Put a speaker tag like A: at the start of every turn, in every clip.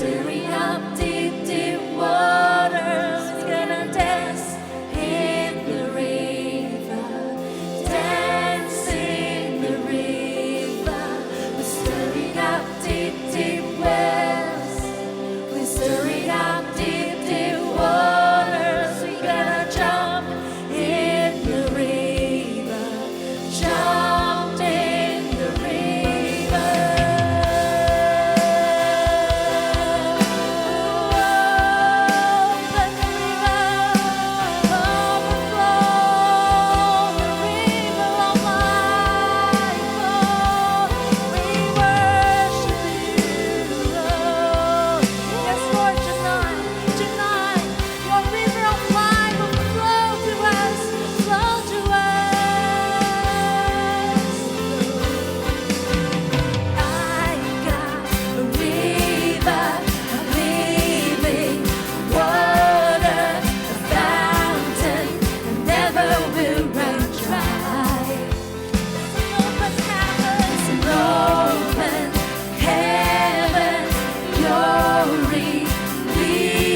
A: stirring up deep, deep waters. We're gonna dance in the river, dance in the river. We're stirring up deep, deep wells. We're stirring up deep, deep waters. We're gonna jump in the river, jump in the river. Let the river overflow, the river of life. We worship you, Lord. Yes, Lord, tonight, your river of life will flow to us, flow to us. I got a river of living water, a fountain that never will run dry. It's an open heaven, you're releasing,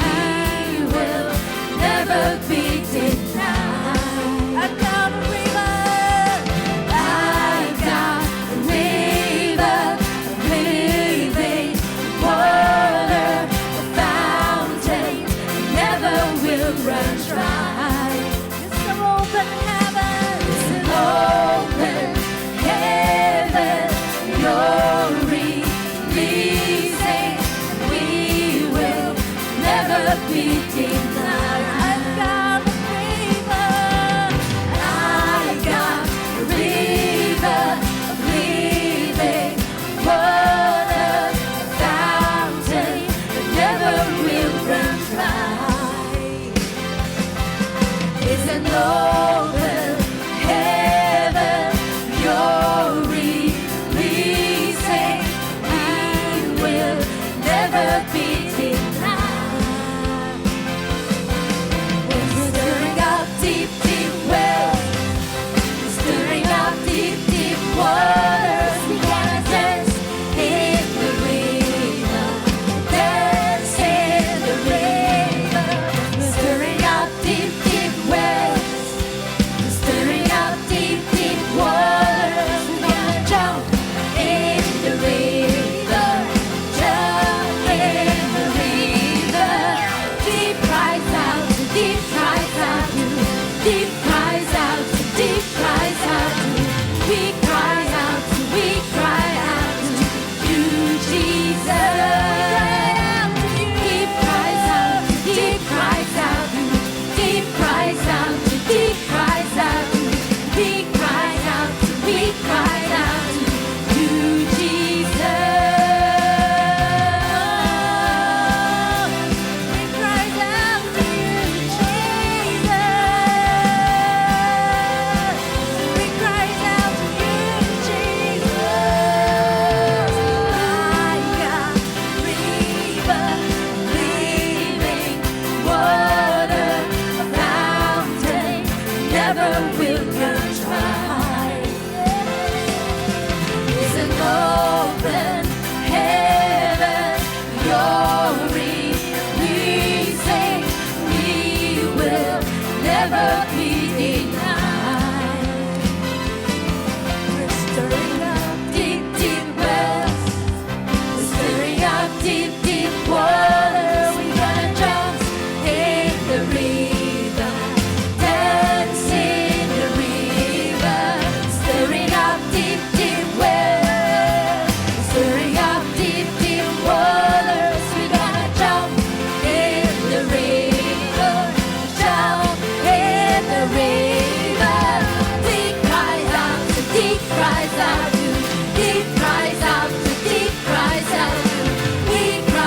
A: and we will never be denied. I've got a river, I've got a river of living water, a fountain that never will run dry. It's an open heaven, it's an open heaven, you're releasing, and we will never be denied. I've got a river, I've got a river of living water, a fountain that never will run dry. It's an open heaven, you're releasing, we will never be denied. We're stirring up deep, deep wells, we're stirring up deep, deep waters. We wanna dance in the river, dance in the river. We're stirring up deep, deep wells, we're stirring up deep, deep waters. We wanna jump in the river, jump in the river. Deep cries out, deep cries out, deep cries out, deep cries out. We cry out, we cry out to you, Jesus. Deep cries out, deep cries out, deep cries out, deep cries out. We cry out, we cry out to you, Jesus. We cry out to you, Jesus. We cry out to you, Jesus. I got river, living water, a fountain never will run dry. It's an open heaven, you're releasing, we will never be denied. We're stirring up deep, deep wells, we're stirring up deep, deep water. We're gonna jump in the river, dance in the river, stirring up deep, deep wells, stirring up deep, deep waters. We're gonna jump in the river, jump in the river. Deep cries out, deep cries out, deep cries out, deep cries out. We cry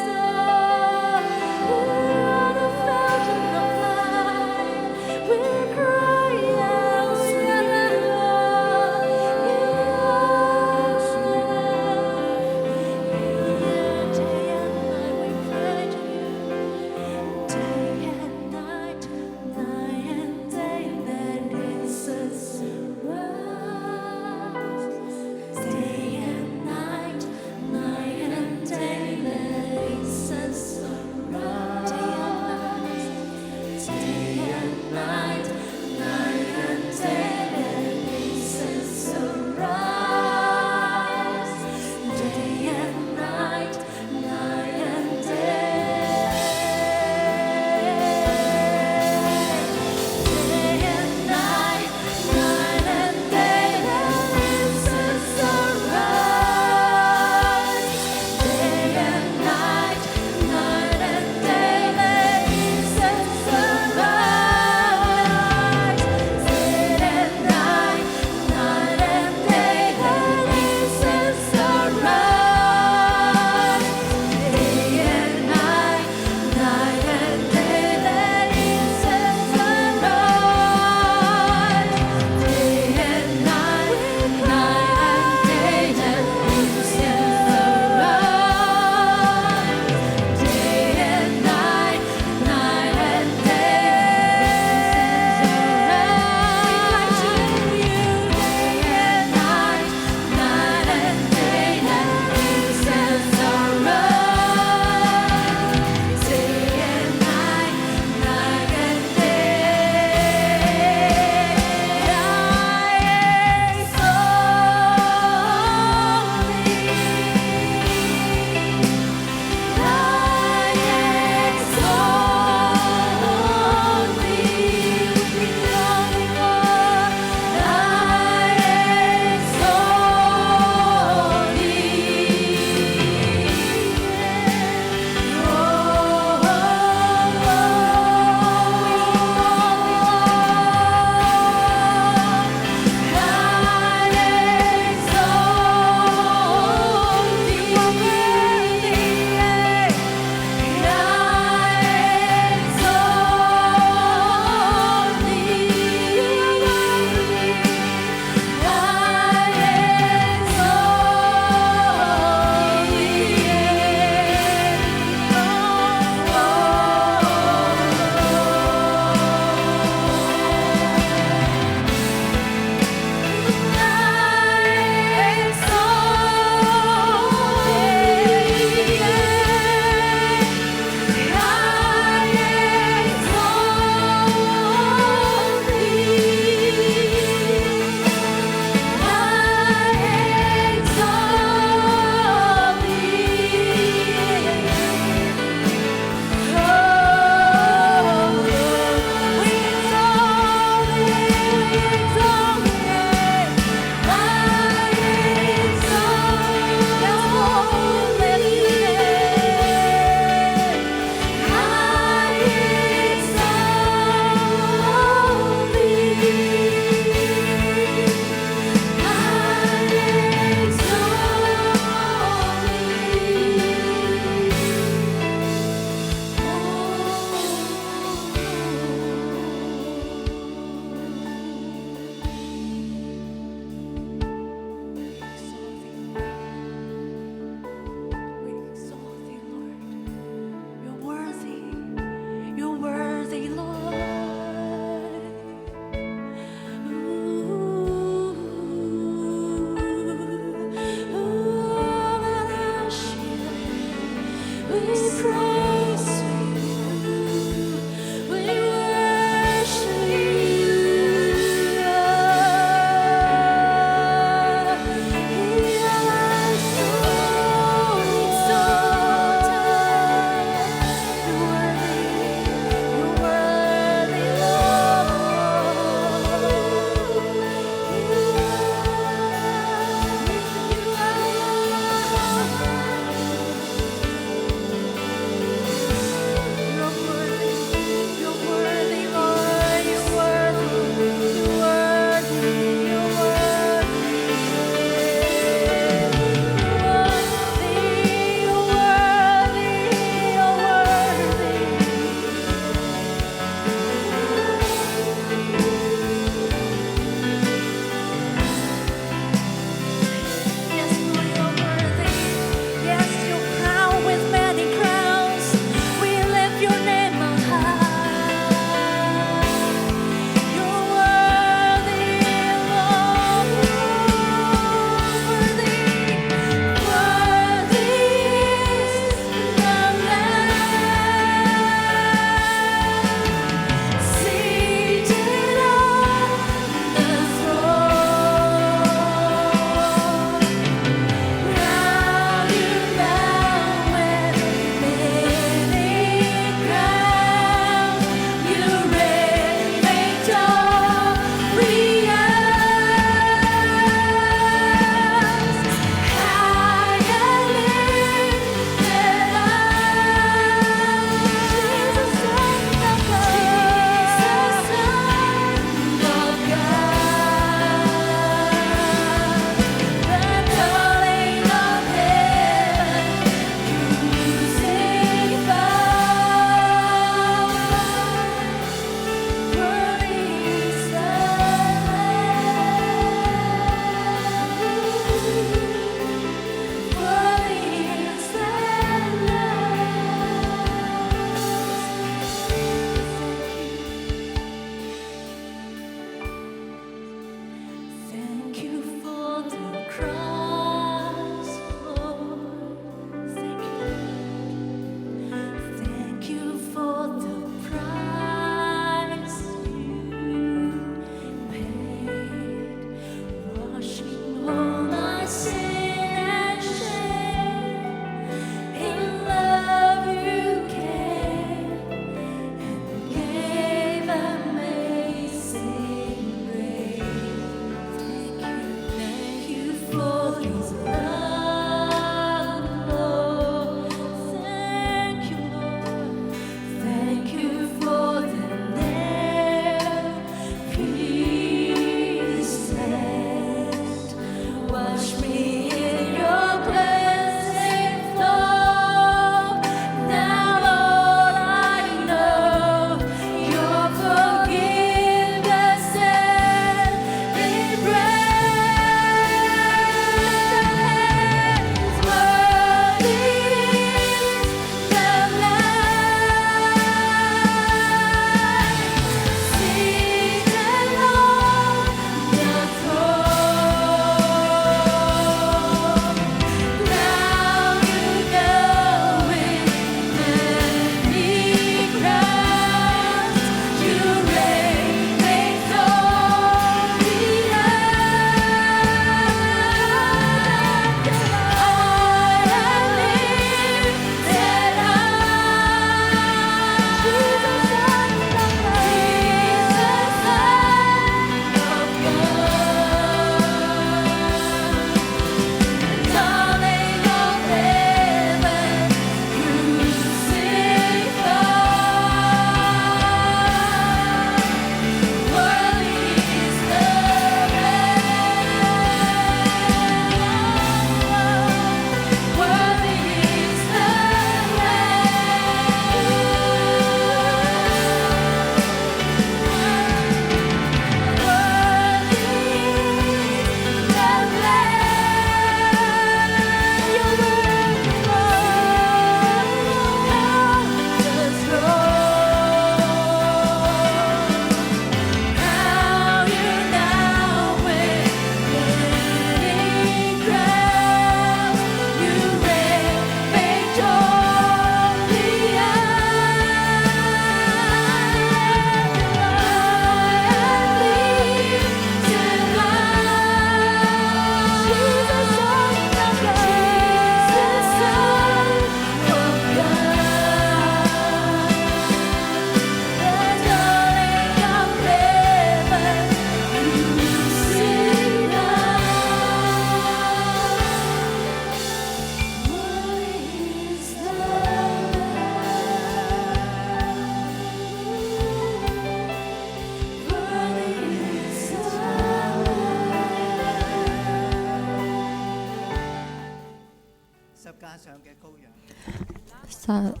B: Saat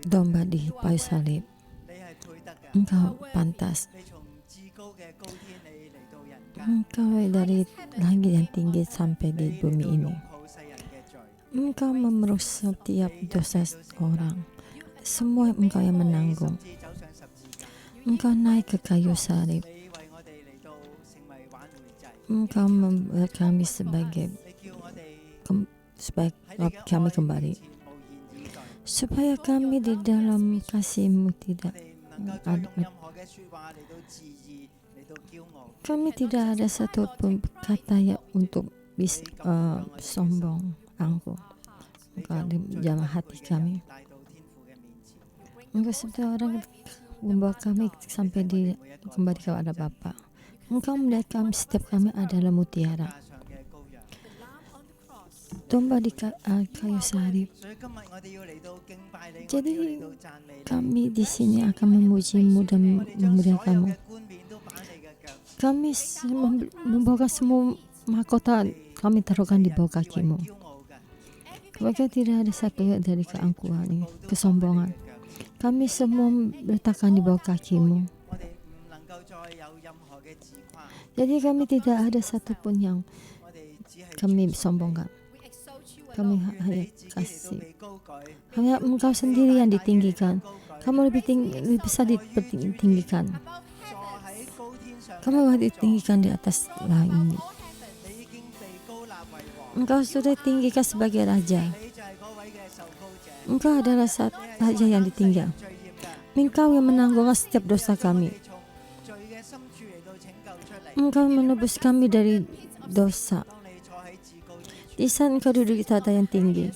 B: domba di kayu salib, Engkau pantas. Engkau dari langit yang tinggi sampai di bumi ini. Engkau memerus setiap dosa orang. Semua Engkau yang menanggung. Engkau naik ke kayu salib. Engkau membuat kami sebagai kami kembali, supaya kami di dalam kasih-Mu tidak ada, kami tidak ada satupun kata yang untuk sombong, angkuh. Engkau jamah hati kami. Engkau seperti orang membawa kami sampai kembali kepada Bapa. Engkau melihat kami, setiap kami adalah mutiara. Domba di kayu salib. Jadi kami di sini akan memuji-Mu dan memuliakan-Mu. Kami membawa semua mahkota kami taruhkan di bawah kaki-Mu. Maka tidak ada satu dari keangkuhan ini, kesombongan. Kami semua letakkan di bawah kaki-Mu. Jadi kami tidak ada satupun yang kami sombongkan. Kami hanya kasih. Hanya Engkau sendiri yang ditinggikan. Kamu lebih besar ditinggikan. Kamu ditinggikan di atas langit. Engkau sudah tinggikan sebagai raja. Engkau adalah raja yang ditinggal. Engkau yang menanggung setiap dosa kami. Engkau menebus kami dari dosa. Di saat Engkau duduk di tahta yang tinggi,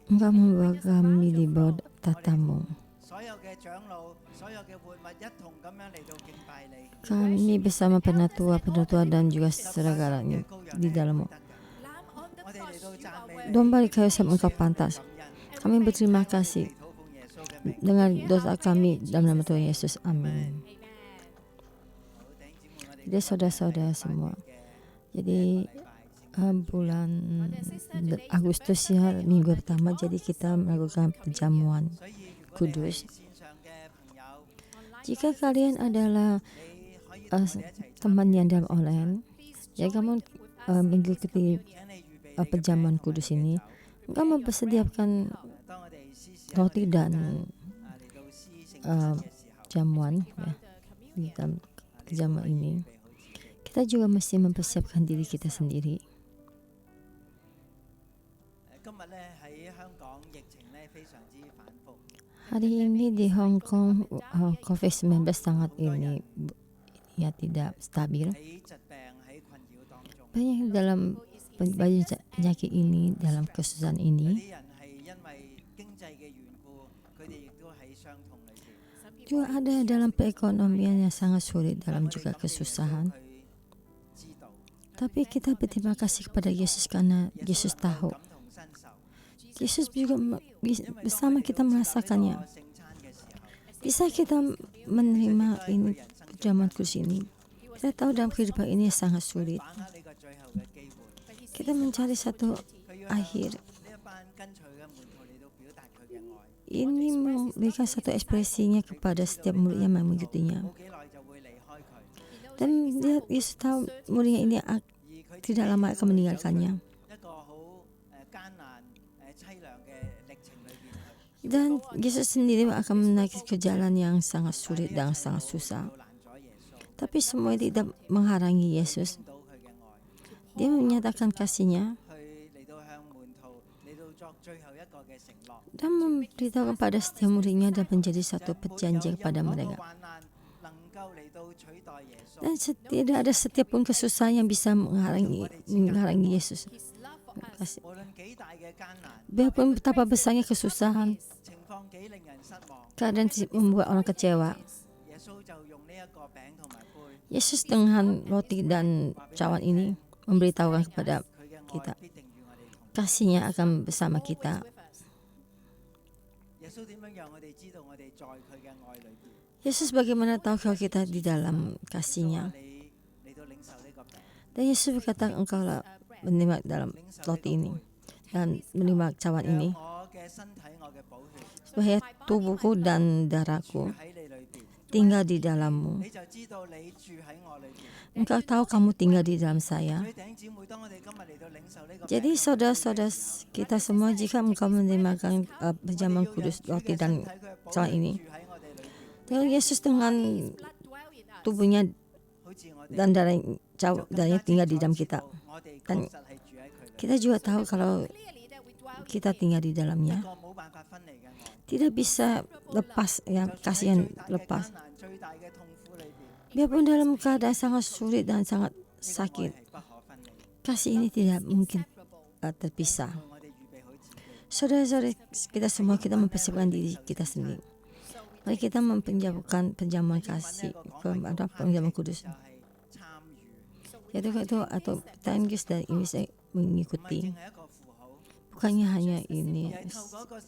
B: Engkau membawa kami di bawah tahta-Mu. Kami bersama penatua dan juga segala-galanya di dalam-Mu. Domba di kayu salib Engkau pantas. Kami berterima kasih dengan dosa kami dalam nama Tuhan Yesus. Amin. Jadi saudara-saudara semua, jadi bulan Agustus ya, minggu pertama, jadi kita melakukan perjamuan kudus. Jika kalian adalah teman yang dalam online, ya kamu mengikuti perjamuan kudus ini, kamu mempersediakan roti dan jamuan ya, di dalam perjamuan ini. Kita juga mesti mempersiapkan diri kita sendiri. Hari ini di Hong Kong, COVID-19 sangat tidak stabil. Banyak dalam penyakit ini, dalam kesusahan ini. Juga ada dalam perekonomian yang sangat sulit, dalam juga kesusahan. Tapi kita berterima kasih kepada Yesus karena Yesus tahu. Yesus juga bersama kita merasakannya. Bisa kita menerima ini perjamuan kudus ini. Kita tahu dalam kehidupan ini sangat sulit. Kita mencari satu akhir. Ini memberikan satu ekspresinya kepada setiap murid yang mengikutinya. Dan Yesus tahu muridnya ini tidak lama akan meninggalkannya. Dan Yesus sendiri akan menaiki ke jalan yang sangat sulit dan sangat susah. Tapi semua tidak menghalangi Yesus. Dia menyatakan kasih-Nya dan memberitahu kepada setiap muridnya dan menjadi satu perjanjian kepada mereka. Dan tidak ada setiap pun kesusahan yang bisa menghalangi Yesus. Biarpun betapa besarnya kesusahan, keadaan membuat orang kecewa, Yesus dengan roti dan cawan ini memberitahukan kepada kita, kasih-Nya akan bersama kita. Yesus bagaimana tahu kalau kita di dalam kasih-Nya. Dan Yesus berkata, engkaulah menerima dalam roti ini dan menerima cawan ini, supaya tubuhku dan darahku tinggal di dalammu. Engkau tahu kamu tinggal di dalam saya. Jadi saudara-saudara kita semua, jika engkau menerima perjamuan kudus, roti dan cawan ini, dan Yesus dengan tubuhnya dan darahnya tinggal di dalam kita, dan kita juga tahu kalau kita tinggal di dalamnya, tidak bisa lepas, ya, kasih yang lepas. Biarpun dalam keadaan sangat sulit dan sangat sakit, kasih ini tidak mungkin terpisah. Saudara-saudara kita semua, kita mempersiapkan diri kita sendiri. Mari kita mempersiapkan penjamuan kasih kepada penjamuan kudus. Yaitu atau Inggris dan Inggris mengikuti. Bukannya hanya ini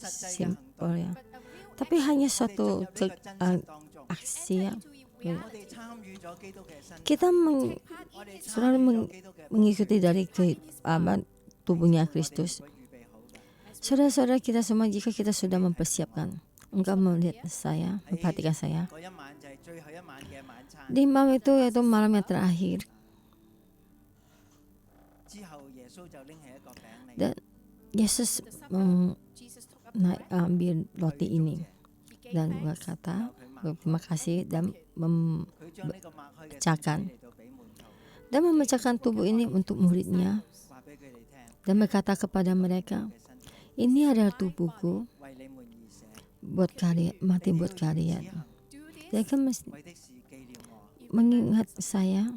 B: simpel, ya, tapi hanya suatu aksi, ya. Kita selalu mengikuti dari tubuhnya Kristus. Saudara-saudara kita semua, jika kita sudah mempersiapkan, engkau melihat saya, memperhatikan saya. Di malam itu, yaitu malam yang terakhir, dan Yesus ambil roti ini dan berkata, terima kasih, dan memecahkan tubuh ini untuk muridnya, dan berkata kepada mereka, ini adalah tubuhku buat kalian, mati buat kalian. Mereka mengingat saya,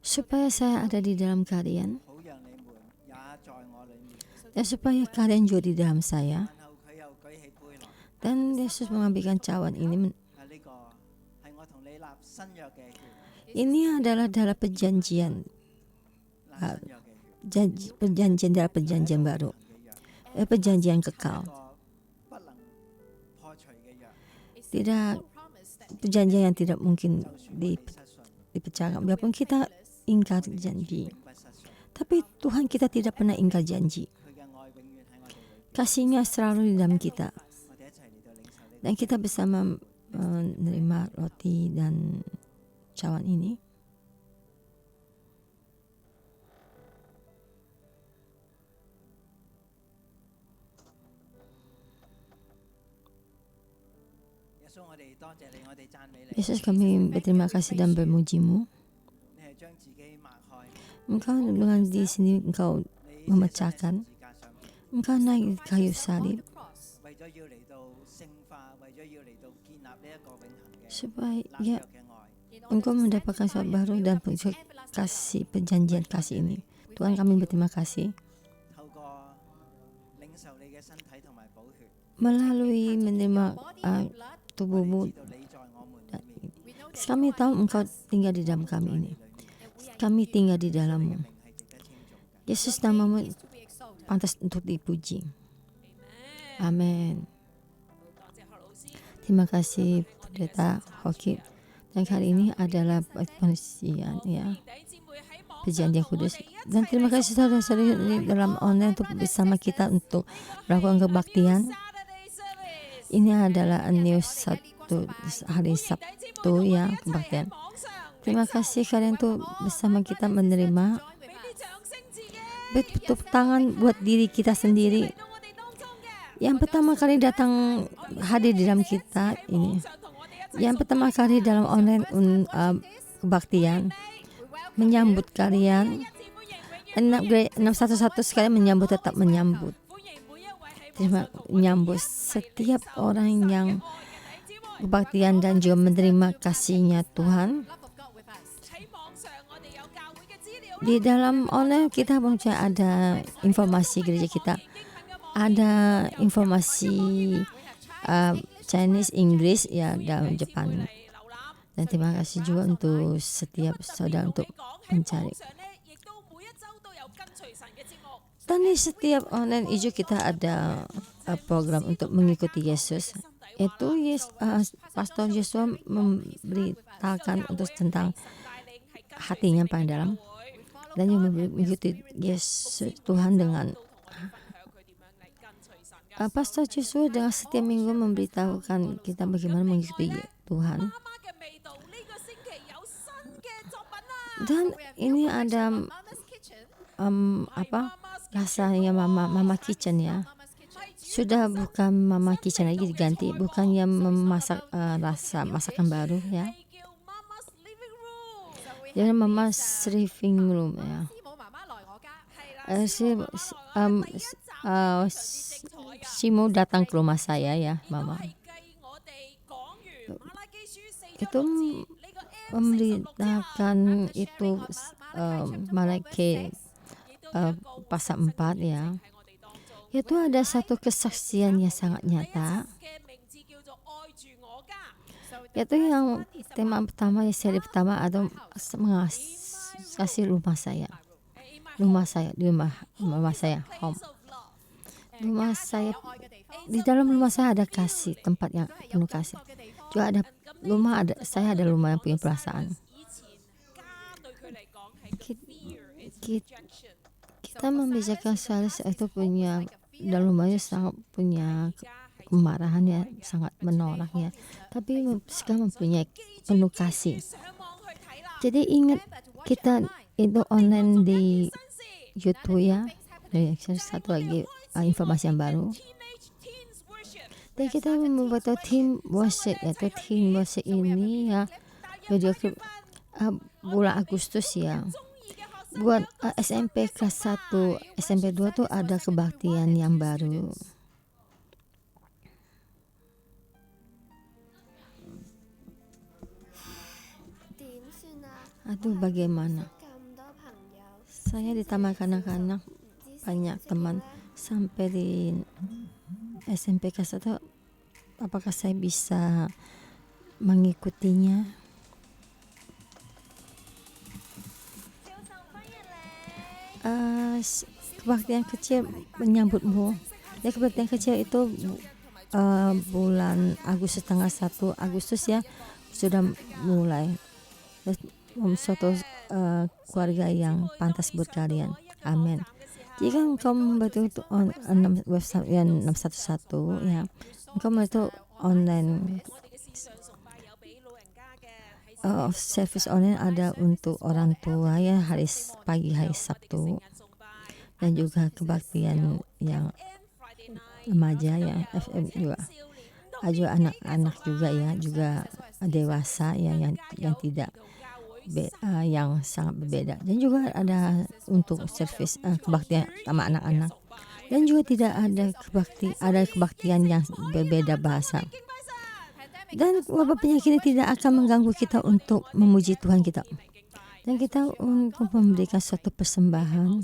B: supaya saya ada di dalam kalian, dan supaya kalian juga di dalam saya. Dan Yesus mengambilkan cawan ini. Ini adalah darah perjanjian, darah perjanjian baru, perjanjian kekal. Tidak, perjanjian yang tidak mungkin dipecahkan. Biarpun kita ingkar janji, tapi Tuhan kita tidak pernah ingkar janji. Kasihnya selalu di dalam kita. Dan kita bersama menerima roti dan cawan ini. Yesus, kami berterima kasih dan bermuji-Mu. Engkau dengan di sini Engkau memecahkan. Engkau naik kayu salib supaya Engkau mendapatkan sesuatu baru dan kasih, perjanjian kasih ini. Tuhan, kami berterima kasih melalui menerima tubuh-Mu. Kami tahu Engkau tinggal di dalam kami ini. Kami tinggal di dalam-Mu. Yesus, nama-Mu pantas untuk dipuji. Amin. Terima kasih Pendeta Hoki. Dan kali ini adalah pengusian, ya, perjanjian kudus. Dan terima kasih saudara-saudara di dalam online untuk bersama kita untuk melakukan kebaktian. Ini adalah hari Sabtu, ya, kebaktian. Terima kasih kalian tuh bersama kita menerima. Bertepuk tangan buat diri kita sendiri. Yang pertama kali datang hadir di dalam kita ini. Yang pertama kali dalam online kebaktian. Menyambut kalian. 611 sekali menyambut, tetap menyambut. Menyambut setiap orang yang kebaktian dan juga menerima kasihnya Tuhan. Di dalam online kita punya ada informasi gereja kita, ada informasi Chinese, Inggris, ya, dan Jepang. Dan terima kasih juga untuk setiap saudara untuk mencari. Dan di setiap online itu kita ada program untuk mengikuti Yesus. Itu Pastor Yesua memberitakan untuk tentang hatinya paling dalam. dan juga mengikuti Yesus Tuhan dengan Pastor Joshua dengan setiap minggu memberitahukan kita bagaimana mengikuti Tuhan. Dan ini ada rasanya Mama Kitchen ya. Sudah bukan Mama Kitchen lagi, diganti, bukan yang memasak rasa masakan baru ya. Jadi Mama's living room ya. Si mau datang ke rumah saya ya, Mama. Itu memberitakan itu Malaki pasal 4 ya. Itu ada satu kesaksian yang sangat nyata. Itu yang tema pertama, seri pertama ada kasih rumah saya, home. Rumah saya, di dalam rumah saya ada kasih, tempat yang penuh kasih. Juga ada rumah, saya ada rumah yang punya perasaan. Kita membicarakan soal itu punya, dalam rumahnya sangat punya kemarahan ya, sangat menolak ya. Tapi sekarang mempunyai penuh kasih. Jadi ingat kita itu online di YouTube ya. Satu lagi informasi yang baru. Dan kita membuat team worship, yaitu team worship ini ya, video klip bulan Agustus ya. Buat SMP kelas 1, SMP 2 tuh ada kebaktian yang baru. Aduh, bagaimana? Saya ditambah anak-anak, banyak teman sampai di SMP kelas 1. Apakah saya bisa mengikutinya? Kebaktian kecil menyambutmu. Ya, kebaktian kecil itu bulan Agustus, tanggal 1 Agustus ya, sudah mulai. Suatu keluarga yang pantas buat kalian. Amin. Jika engkau membantu website yang 611 ya, engkau membantu online service online ada untuk orang tua ya, pagi hari Sabtu, dan juga kebaktian yang remaja ya, FM juga. Ada anak-anak juga ya, juga dewasa ya, yang tidak yang sangat berbeda. Dan juga ada untuk servis kebaktian sama anak-anak. Dan juga tidak ada kebaktian yang berbeda bahasa. Dan wabah penyakit ini tidak akan mengganggu kita untuk memuji Tuhan kita. Dan kita untuk memberikan suatu persembahan.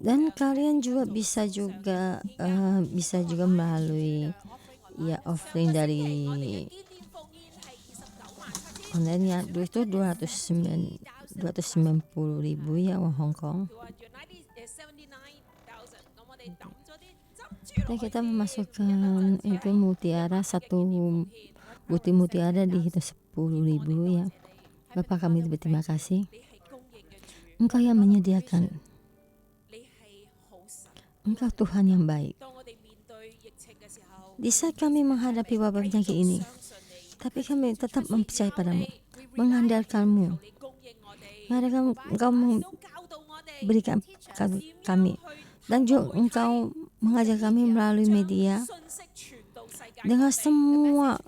B: Dan kalian juga bisa juga melalui ya offering dari online ya, itu 290,000 ya Hong Kong. Dan kita memasukkan itu mutiara, satu butir mutiara di 10,000 ya. Bapak, kami berterima kasih. Engkau yang menyediakan. Engkau Tuhan yang baik. Di saat kami menghadapi wabah penyakit ini, tapi kami tetap mempercayai padamu, mengandalkanmu. Engkau memberikan kami, dan juga engkau mengajar kami melalui media dengan semua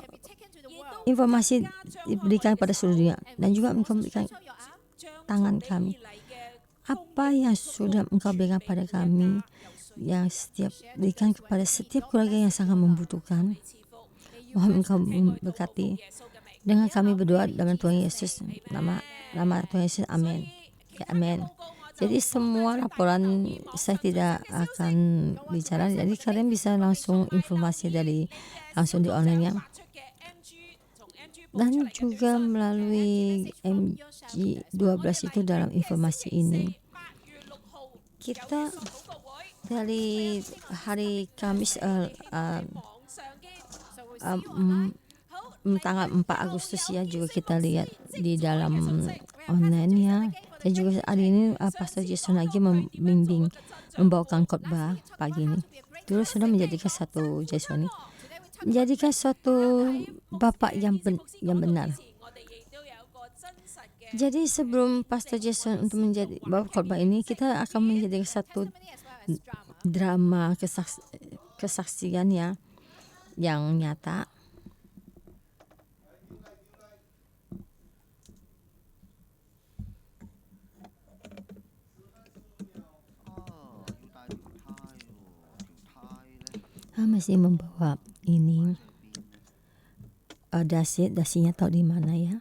B: informasi diberikan pada seluruh dunia, dan juga engkau memberikan tangan kami apa yang sudah engkau berikan pada kami, yang setiap berikan kepada setiap keluarga yang sangat membutuhkan. Mohon engkau memberkati. Dengan kami berdoa dalam Tuhan Yesus, nama Tuhan Yesus, amin. Ya, amin. Jadi semua laporan saya tidak akan bicara, jadi kalian bisa langsung informasi langsung di online ya. Dan juga melalui MG12 itu dalam informasi ini. Kita dari hari Kamis tanggal 4 Agustus ya, juga kita lihat di dalam online ya. Dan juga hari ini Pastor Jason lagi membimbing membawakan khotbah pagi ini. Dulu sudah menjadikan satu Jason ini menjadikan suatu bapak yang benar. Jadi sebelum Pastor Jason untuk menjadi bawa khotbah ini, kita akan menjadi satu drama kesaksian ya yang nyata. Masih membawa ini dasinya tahu di mana ya.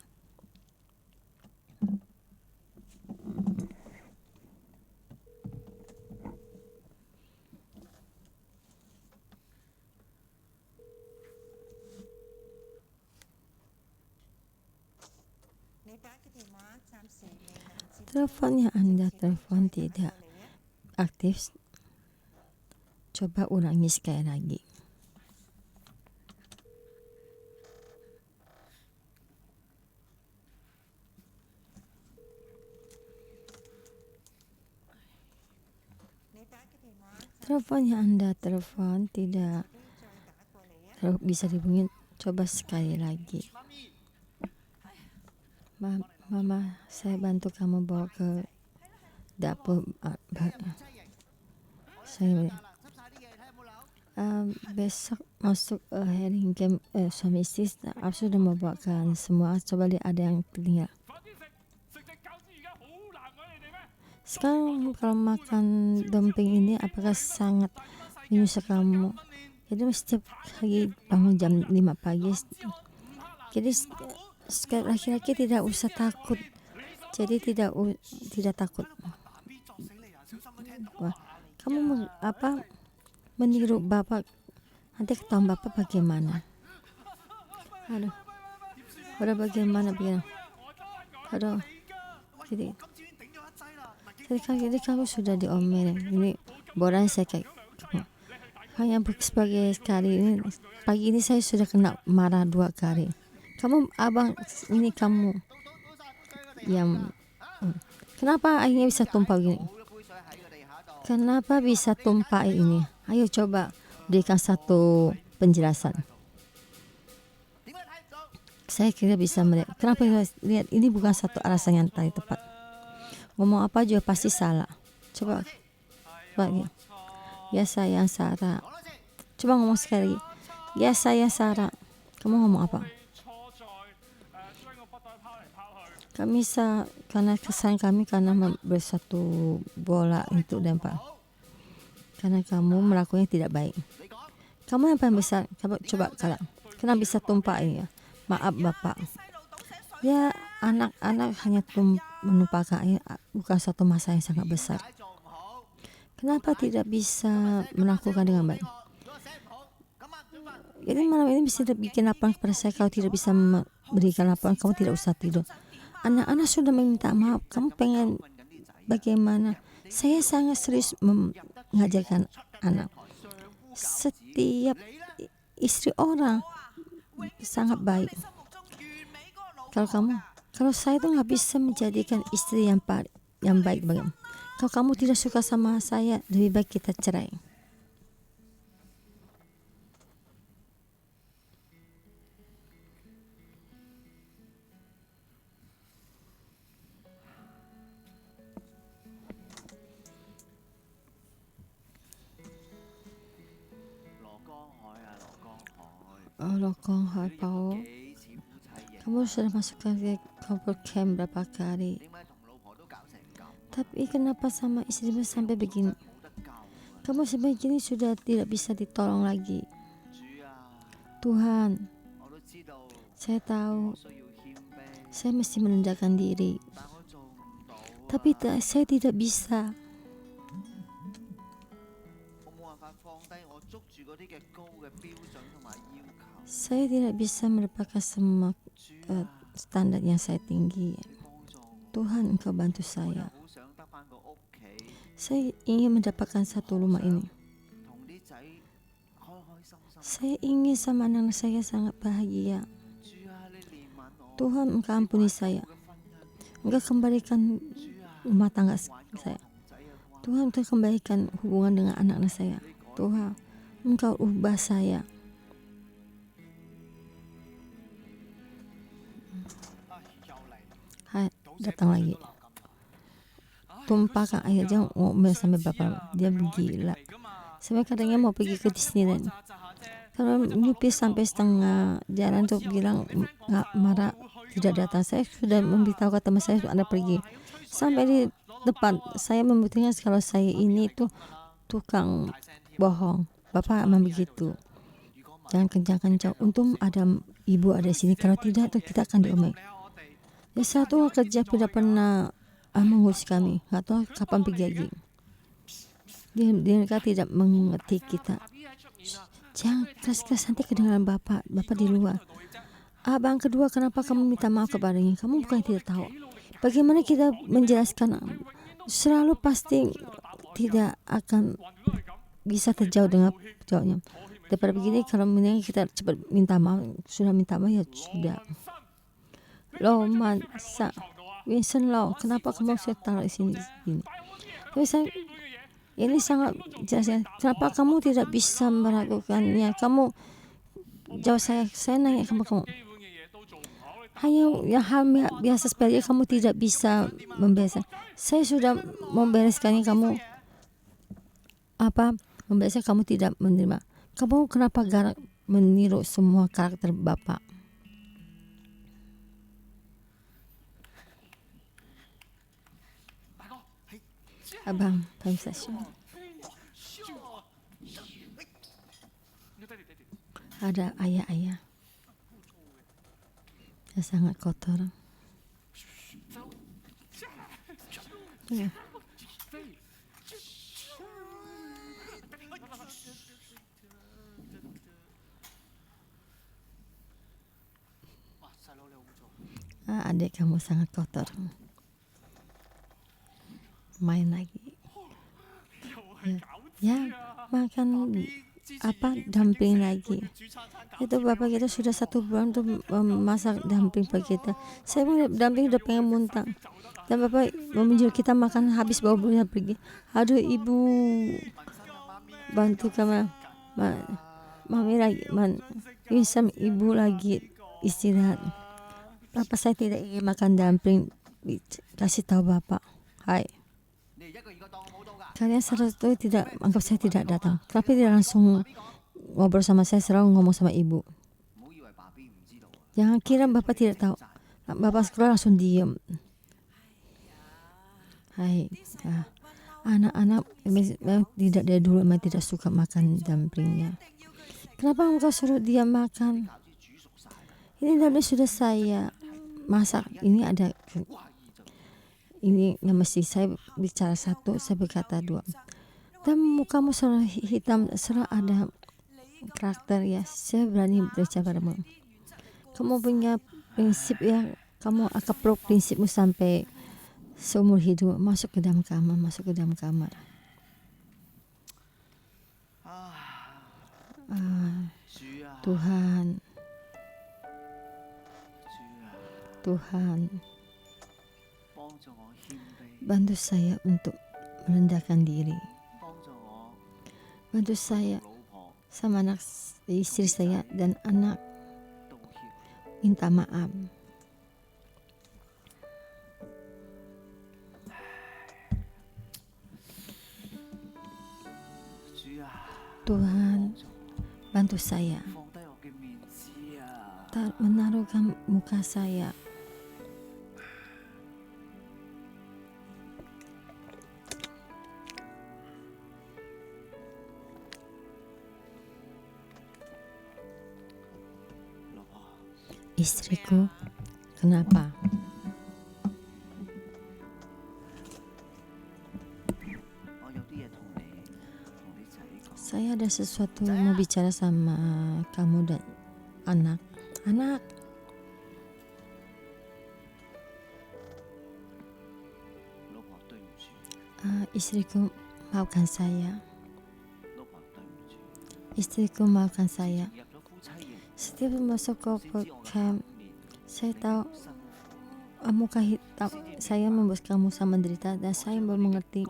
B: Teleponnya Anda telepon tidak aktif. Coba ulangi sekali lagi. Teleponnya Anda telepon tidak bisa dihubungi. Coba sekali lagi. Mama, saya bantu kamu bawa ke dapur. Saya besok masuk hearing camp suami istri. Aku sudah membawakan semua. Coba lihat ada yang tertinggal. Sekarang kalau makan dumpling ini apakah sangat menyusah kamu? Jadi setiap pagi bangun jam 5 pagi. Jadi laki-laki tidak usah takut. Jadi tidak takut. Wah, kamu meniru bapak, nanti ketahuan bapak bagaimana. Udah bagaimana begini. Jadi kamu sudah diomelin. Ini boran saya kayak hanya sebagai sekali ini. Pagi ini saya sudah kena marah 2 kali. Abang ini kamu yang kenapa airnya bisa tumpah gini? Kenapa bisa tumpah air ini? Ayo coba berikan satu penjelasan. Saya kira bisa melihat. Kenapa lihat ini bukan satu alasan yang tepat. Ngomong apa juga pasti salah. Coba ya. Ya saya Sarah. Coba ngomong sekali. Ya saya Sarah. Kamu ngomong apa? Karena kesan kami karena bersatu bola itu lempar. Karena kamu melakukannya tidak baik. Kamu yang paling besar. Coba kalah. Kenapa bisa tumpah ini ya? Maaf Bapak. Ya anak-anak hanya menumpahkan air, bukan satu masalah yang sangat besar. Kenapa tidak bisa melakukan dengan baik? Jadi malam ini bisa bikin laporan kepada saya. Kalau tidak bisa memberikan laporan, kamu tidak usah tidur. Anak-anak sudah meminta maaf. Kamu pengen bagaimana? Saya sangat serius mengajarkan anak. Setiap istri orang sangat baik. Kalau saya tuh nggak bisa menjadikan istri yang baik bagaimana? Kalau kamu tidak suka sama saya, lebih baik kita cerai. Lokong Hai Pao, kamu sudah masuk ke couple camp berapa kali? Tapi kenapa sama istrimu sampai begini? Kamu sebegini sudah tidak bisa ditolong lagi. Tuhan, saya tahu saya mesti merendahkan diri, tapi saya tidak bisa. Saya tidak bisa melupakan semua standar yang saya tinggi. Tuhan, Engkau bantu saya. Saya ingin mendapatkan satu rumah ini. Saya ingin sama anak saya sangat bahagia. Tuhan, Engkau ampuni saya. Engkau kembalikan rumah tangga saya. Tuhan, Engkau kembalikan hubungan dengan anak-anak saya. Tuhan, Engkau ubah saya. Hai, datang lagi. Tumpahkan air, jangan ngomel sampai bapak. Dia gila. Sampai kadangnya mau pergi ke Disneyland. Kalau nipis sampai setengah jalan tuh bilang nggak marah, tidak datang. Saya sudah memberitahu ke teman saya Anda pergi. Sampai di depan saya membuktikan kalau saya ini tuh tukang bohong. Bapak emang begitu. Jangan kencang-kencang. Untung ada ibu ada di sini. Kalau tidak tuh kita akan diomel. Ya, satu kerja tidak pernah mengurus kami. Nggak tahu kapan pergi lagi. Mereka tidak mengerti kita. Jangan keras-keras, nanti kedengaran bapak di luar. Abang kedua, kenapa kamu minta maaf kepadanya? Kamu bukan tidak tahu. Bagaimana kita menjelaskan? Selalu pasti tidak akan bisa terjauh dengan jawabnya. Daripada begini, kalau kita cepat minta maaf, sudah minta maaf ya sudah. Loh, masa Vincent Loh, kenapa kamu saya taruh di sini? Tapi saya ini sangat jelas ya. Kenapa kamu tidak bisa melakukannya? Kamu jawab saya nanya kamu. Hanya yang hal biasa sepele kamu tidak bisa membereskan. Saya sudah membereskannya, kamu membereskan, kamu tidak menerima. Kamu kenapa meniru semua karakter bapak? Abang, ada ayah-ayah yang sangat kotor. Ya. Adik kamu sangat kotor. Main lagi. Ya, makan dumpling lagi. Itu bapak kita sudah 1 bulan tuh masak dumpling bagi kita. Saya pun dumpling udah pengen muntah. Dan bapak meminjau kita makan habis bawa bulan pergi. Aduh ibu, bantu kami. Mami lagi, bisa ibu lagi istirahat. Bapak saya tidak ingin makan dumpling. Kasih tahu bapak. Hai. Kalian selalu tidak anggap saya tidak datang. Tapi dia langsung ngobrol sama saya, selalu ngomong sama ibu. Jangan kira bapak tidak tahu. Bapak sekolah langsung diam. Hai. Anak-anak tidak dari dulu memang tidak suka makan dumplingnya. Kenapa engkau suruh dia makan? Ini dumpling sudah saya masak. Ini yang mesti saya bicara 1, saya berkata 2. Dan mukamu selalu hitam, selalu ada karakter ya. Saya berani berbicara padamu. Kamu punya prinsip ya, kamu akan peluk prinsipmu sampai seumur hidup. Masuk ke dalam kamar. Tuhan, bantu saya untuk merendahkan diri. Bantu saya sama anak istri saya dan anak minta maaf. Tuhan, bantu saya menaruhkan muka saya istriku, kenapa? Saya ada sesuatu mau bicara sama kamu dan anak. Istriku, maafkan saya. Setiap masuk ke camp, saya tahu muka hitam, saya membuat kamu sama menderita, dan saya baru mengerti.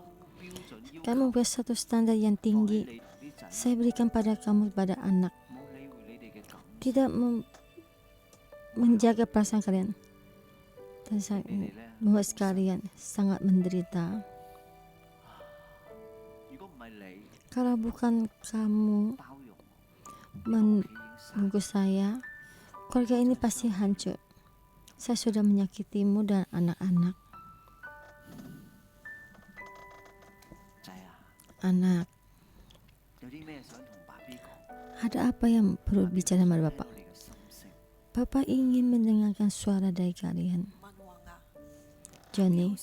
B: Kamu mempunyai satu standar yang tinggi. Saya berikan pada kamu, pada anak, tidak menjaga perasaan kalian, dan saya membuat kalian sangat menderita. Kalau bukan kamu membungkus saya, keluarga ini pasti hancur. Saya sudah menyakitimu dan anak-anak. Anak, ada apa yang perlu bicara sama Bapak? Bapak ingin mendengarkan suara dari kalian. Johnny,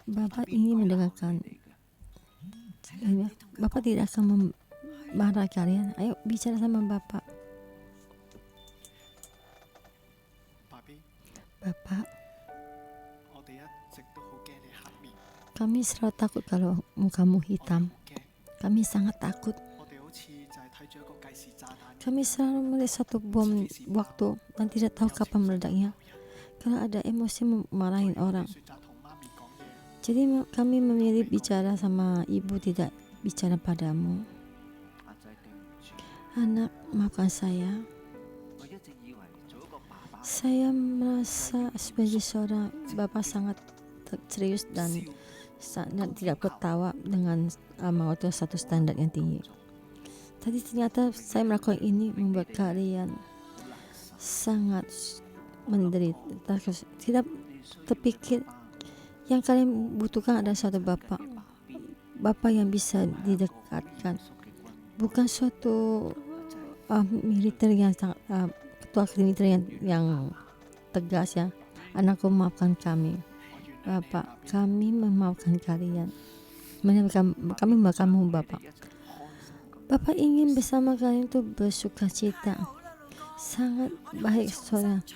B: Bapak ingin mendengarkan. Bapak tidak akan marah kalian. Ayo bicara sama Bapak. Bapak, kami selalu takut kalau mukamu hitam. Kami sangat takut. Kami selalu melihat satu bom waktu dan tidak tahu kapan meledaknya. Kalau ada emosi memarahin orang. Jadi kami memilih bicara sama ibu, tidak bicara padamu. Anak, maafkan saya. Saya merasa sebagai seorang bapak sangat serius dan sangat tidak ketawa dengan waktu satu standar yang tinggi. Tadi ternyata saya melakukan ini membuat kalian sangat menderita. Tidak terpikir yang kalian butuhkan adalah suatu bapak yang bisa didekatkan, bukan suatu militer yang ketua militer yang tegas ya. Anakku, maafkan kami. Bapak, kami memaafkan kalian. Kami memaafkanmu, Bapak. Bapak ingin bersama kalian itu bersuka cita. Sangat baik, saudara.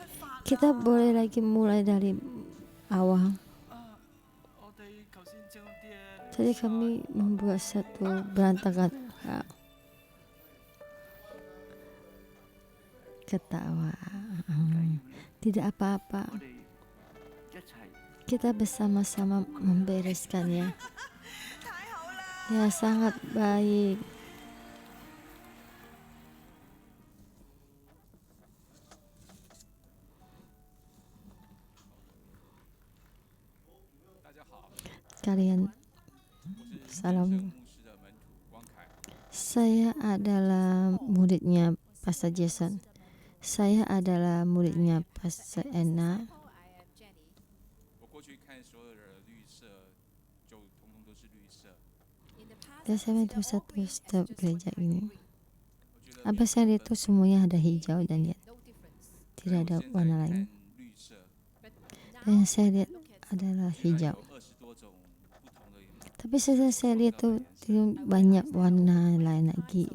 B: Kita boleh lagi mulai dari awal. Jadi kami membuat satu berantakan. Ketawa. Tidak apa-apa. Kita bersama-sama membereskannya. Ya, sangat baik. Kalian, salam. Saya adalah muridnya Pastor Jason. Saya adalah muridnya Pastor Anna. Dan saya itu satu setiap gereja ini. Apa saya itu semuanya ada hijau dan lihat tidak ada warna lain. Dan yang saya lihat adalah hijau. Tapi setelah saya lihat itu banyak warna lain lagi.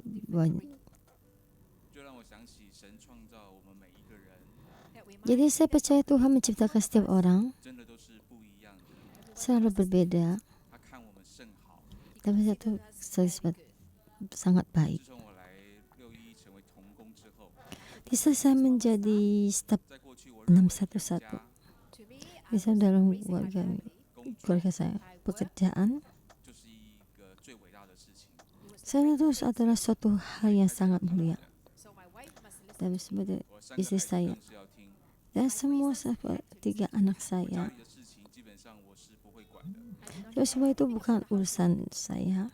B: Jadi saya percaya Tuhan menciptakan setiap orang selalu berbeda. Tapi satu sangat baik. Di saat saya menjadi staf 611, di dalam keluarga saya, pekerjaan saya itu adalah suatu hal yang sangat mulia. Dan sebagai istri saya dan semua 3 anak saya, semua itu bukan urusan saya.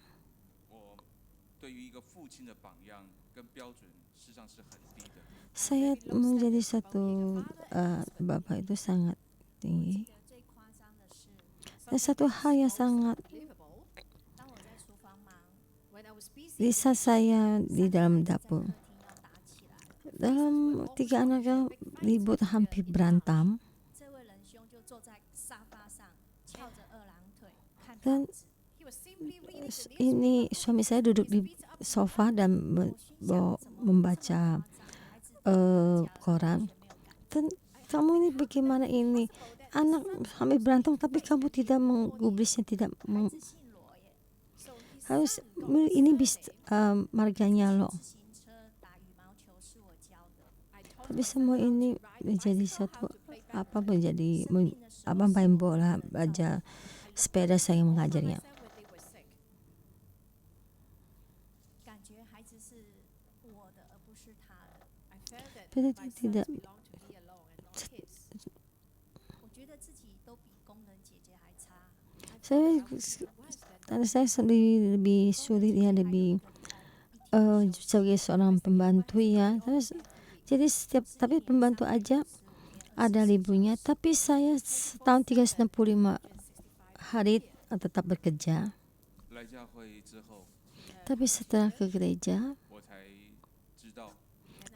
B: Saya menjadi satu bapak itu sangat tinggi. Dan satu hal yang sangat, di saat saya di dalam dapur, dalam 3 anaknya ribut hampir berantem. Dan ini suami saya duduk di sofa dan membaca koran. Dan kamu ini bagaimana ini? Anak hampir berantem tapi kamu tidak menggubrisnya, tidak harus ini marganya loh. Tapi semua ini menjadi satu apa menjadi apa main bola, belajar sepeda, saya mengajarnya.
A: 感觉孩子是我的，而不是他的。I felt that
B: Pero
A: my sons
B: tidak,
A: belong to me alone and not his. 我觉得自己都比工人姐姐还差。
B: saya karena saya sendiri lebih sulit ya, lebih sebagai seorang pembantu ya. Terus jadi tapi pembantu aja ada liburnya, tapi saya setahun 365 hari tetap bekerja.
C: 来教会之后，
B: Tapi setelah ke gereja,
C: 我才知道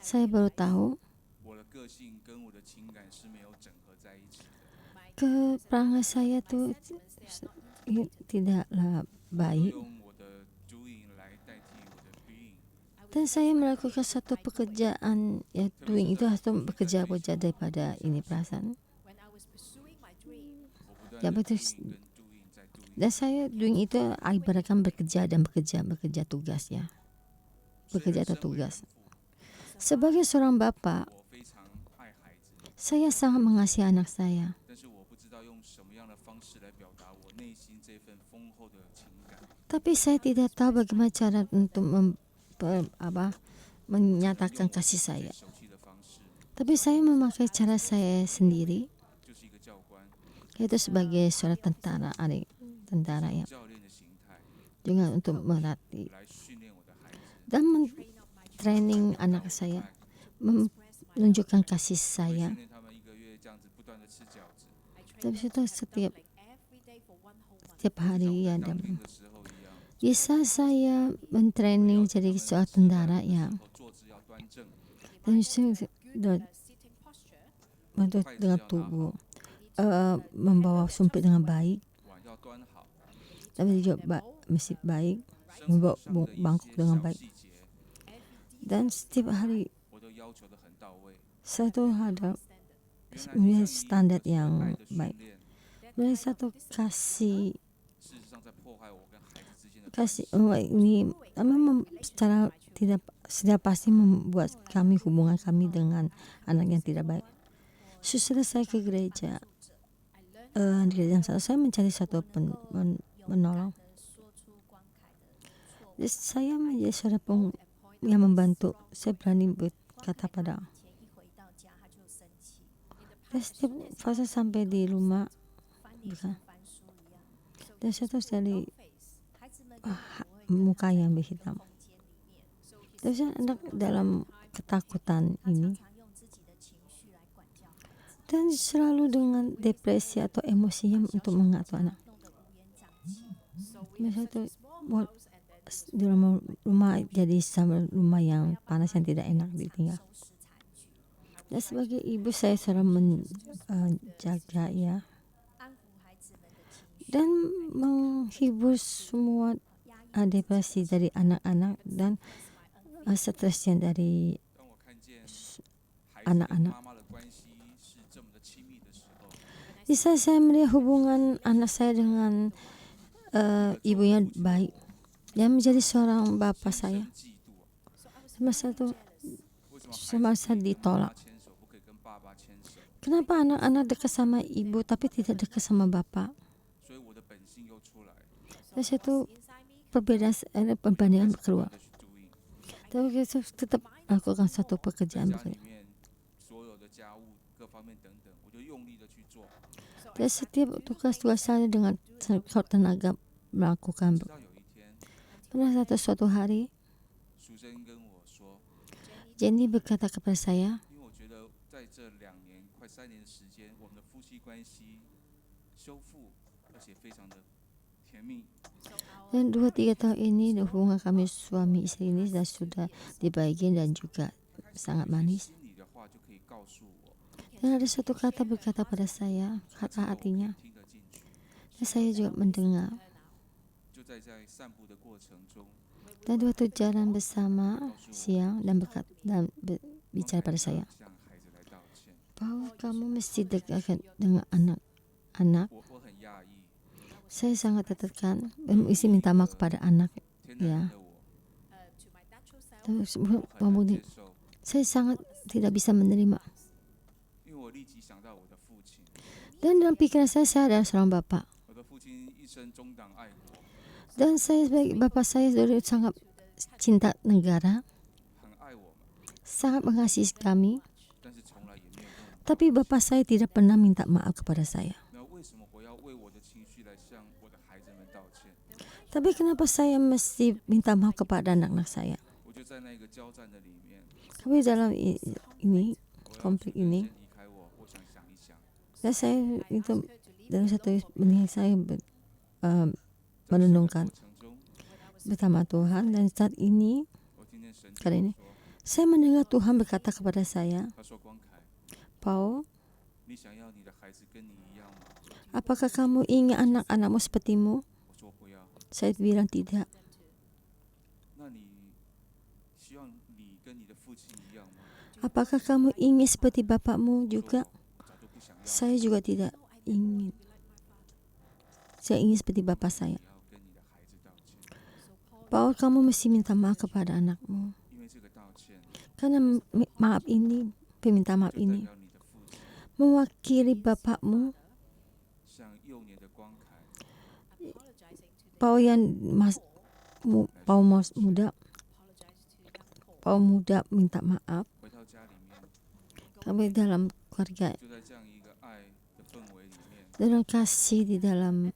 B: saya baru tahu
C: 我的个性跟我的情感是没有整合在一起的。
B: keperangan saya tuh tidaklah
C: 我
B: baik.
C: 用我的 doing 来代替我的 being。
B: Dan saya melakukan satu pekerjaan, ya doing itu harus bekerja daripada ini perasaan.
A: When I was pursuing my dream,
C: 我不断
B: Ya
C: 的
B: betul.
C: doing 跟 doing 在 doing，
B: Dan saya doing itu ibaratkan bekerja dan bekerja tugas ya.
C: 虽
B: Bekerja
C: 然
B: atau
C: 身为
B: tugas.
C: 人父，
B: Sebagai seorang bapak,
C: 我非常爱孩子，
B: saya sangat mengasihi anak saya.
C: 但是我不知道用什么样的方式来表达我内心这份丰厚的情感。
B: Tapi saya tidak tahu bagaimana cara untuk menyatakan kasih saya.
C: 熟悉的方式
B: Tapi saya memakai cara saya sendiri,
C: 就是一个教官、
B: yaitu sebagai seorang tentara ya,
C: 教练的形态
B: juga untuk melatih
C: 来训练我的孩子。
B: dan training anak saya, menunjukkan kasih
C: 我
B: saya.
C: 训练他们1个月这样子不断的吃饺子，
B: Tapi itu setiap
A: every day for 1 whole month.
B: hari ya,
C: 当
B: dan
C: 兵的时候一样，
B: bisa saya mentraining jadi seorang tentara ya,
C: 然后坐姿要端正，
B: dan
A: Sitting posture,
B: untuk dengan tubuh membawa sumpit dengan baik,
C: 碗要端好，
B: tapi juga mesti baik,
C: 生
B: membawa
C: 活上的一
B: bangkuk
C: 些
B: dengan
C: 小
B: baik.
C: 细节，
B: Dan setiap hari
C: 我都要求的很到位。
B: saya tuh ada
C: 原来
B: standar
C: 这样
B: yang
C: 一个爱的训
B: baik.
C: 练，
B: Mulai satu kasih
C: 事实上在破坏我跟孩子之间的关
B: kasih
C: 系。
B: ini memang secara tidak pasti membuat hubungan kami dengan anak yang tidak baik. Sesudah saya ke gereja, di gereja yang satu saya mencari satu menolong.
A: 说出关凯的错误。
B: Jadi saya menjadi seorang yang membantu. Saya berani berkata pada.
A: 以前一回到家他就生气，
B: Dan setiap fase sampai di rumah,
A: 翻脸像翻书一样。
B: dan saya terus dari
A: 孩子们
B: muka yang berhitam.
A: 空间里面，
B: Terus anak dalam ketakutan
A: 他
B: ini
A: 常常用自己的情绪来管教孩子，
B: dan selalu dengan depresi atau emosinya untuk mengatur anak.
A: 弄得乌烟瘴气。So we
B: Masa
A: have
B: itu
A: such a small
B: buat
A: house and then
B: di rumah jadi sama rumah yang panas yang tidak enak ditinggal.
A: 收拾残局，
B: Dan sebagai ibu saya selalu menjaga ya
A: 安抚孩子们的情绪，
B: dan menghibur semua
A: 压抑
B: depresi dari anak-anak dan stres yang dari
C: 当我看见孩子跟
B: anak-anak.
C: 妈妈的关系是这么的亲密的时候，
B: Di saat saya melihat hubungan anak saya dengan ibunya baik, dia menjadi seorang bapak saya.
C: 嫉妒啊，
B: Semasa itu
C: 为什么孩子
B: semasa
C: 可以跟妈
B: ditolak.
C: 妈牵手，不可以跟爸爸牵手？
B: Kenapa anak-anak dekat sama ibu tapi tidak dekat sama bapak?
C: 所以我的本性又出来，
B: Dan itu perbandingan keluar.
C: 的去 doing，
B: Tapi kita tetap lakukan satu
C: 在
B: pekerjaan
C: 家里
B: bekerja.
C: 面所有的家务各方面等等，我就用力的去做。
B: Dan setiap tugas-tugas saya dengan tenaga melakukan.
C: 直到有一天，
B: Pernah suatu hari
C: 淑珍跟我说，
B: Jenny berkata kepada saya,
C: 因为我觉得在这2年快3年的时间，我们的夫妻关系修复，而且非常的甜蜜。
B: dan 2-3 tahun ini hubungan kami suami istri ini sudah dibaiki dan juga sangat manis.
C: 心里的话就可以告诉我，
B: Dan ada satu kata berkata pada saya, kata hatinya,
C: 听得进去。
B: dan saya juga mendengar.
C: 就在散步的过程中，
B: Dan waktu jalan bersama siang dan bicara pada saya
C: 向孩子来道歉。
B: bahwa kamu mesti dekat dengan anak-anak.
C: 我很讶异，
B: Saya sangat tertekan dan mesti minta maaf kepada anak
C: 天
B: ya.
C: 然的我
A: to my natural self.
B: Terus
C: 很难
B: kemudian
C: 接受，
B: saya sangat tidak bisa menerima
C: 因为我立即想到我的父
B: Dan dalam pikiran saya adalah seorang bapak.
C: 我的父亲一生忠党爱国，
B: Dan saya sebagai bapak saya dari sangat cinta negara,
C: 很爱我们，
B: sangat mengasihi kami.
C: 但是从来也没有跟我。
B: Tapi bapak saya tidak pernah minta maaf kepada saya.
C: 那为什么我要为我的情绪来向我的孩子们道歉？
B: Tapi kenapa saya mesti minta maaf kepada anak-anak saya?
C: 我就在那个交战的里面，
B: Tapi dalam ini
C: 我要
B: konflik
C: 先
B: ini,
C: 离开我想想一想，
B: dan saya itu dalam satu menit saya
C: 在这个
B: merenungkan
C: 过程中，
B: bersama Tuhan. Dan saat ini
C: 我听见神对
B: kali
C: 我
B: ini
C: 说，
B: saya mendengar Tuhan berkata kepada saya,
C: 他说光凯，
B: Paul,
C: 你想要你的孩子跟你一样吗？
B: apakah kamu ingin anak-anakmu sepertimu?
C: 我说不要。
B: Saya bilang tidak.
C: 那你希望你跟你的父亲一样吗？
B: Apakah kamu ingin seperti bapakmu
C: 我说
B: juga?
C: 我早就不想要了。
B: Saya juga tidak ingin. Saya ingin seperti bapak saya.
C: 你要跟你的孩子道歉，
B: Paul, kamu mesti minta maaf kepada anakmu.
C: 因为这个道歉
B: Karena maaf ini, permintaan maaf
C: 就代
B: ini
C: 表你的父亲
B: mewakili bapakmu,
C: 像幼年的光凯，
B: Paul yang Paul muda, Paul muda minta maaf.
C: 回到家里面，
B: Kami dalam keluarga,
C: 就在这样一个爱的氛围里面，
B: dalam kasih di dalam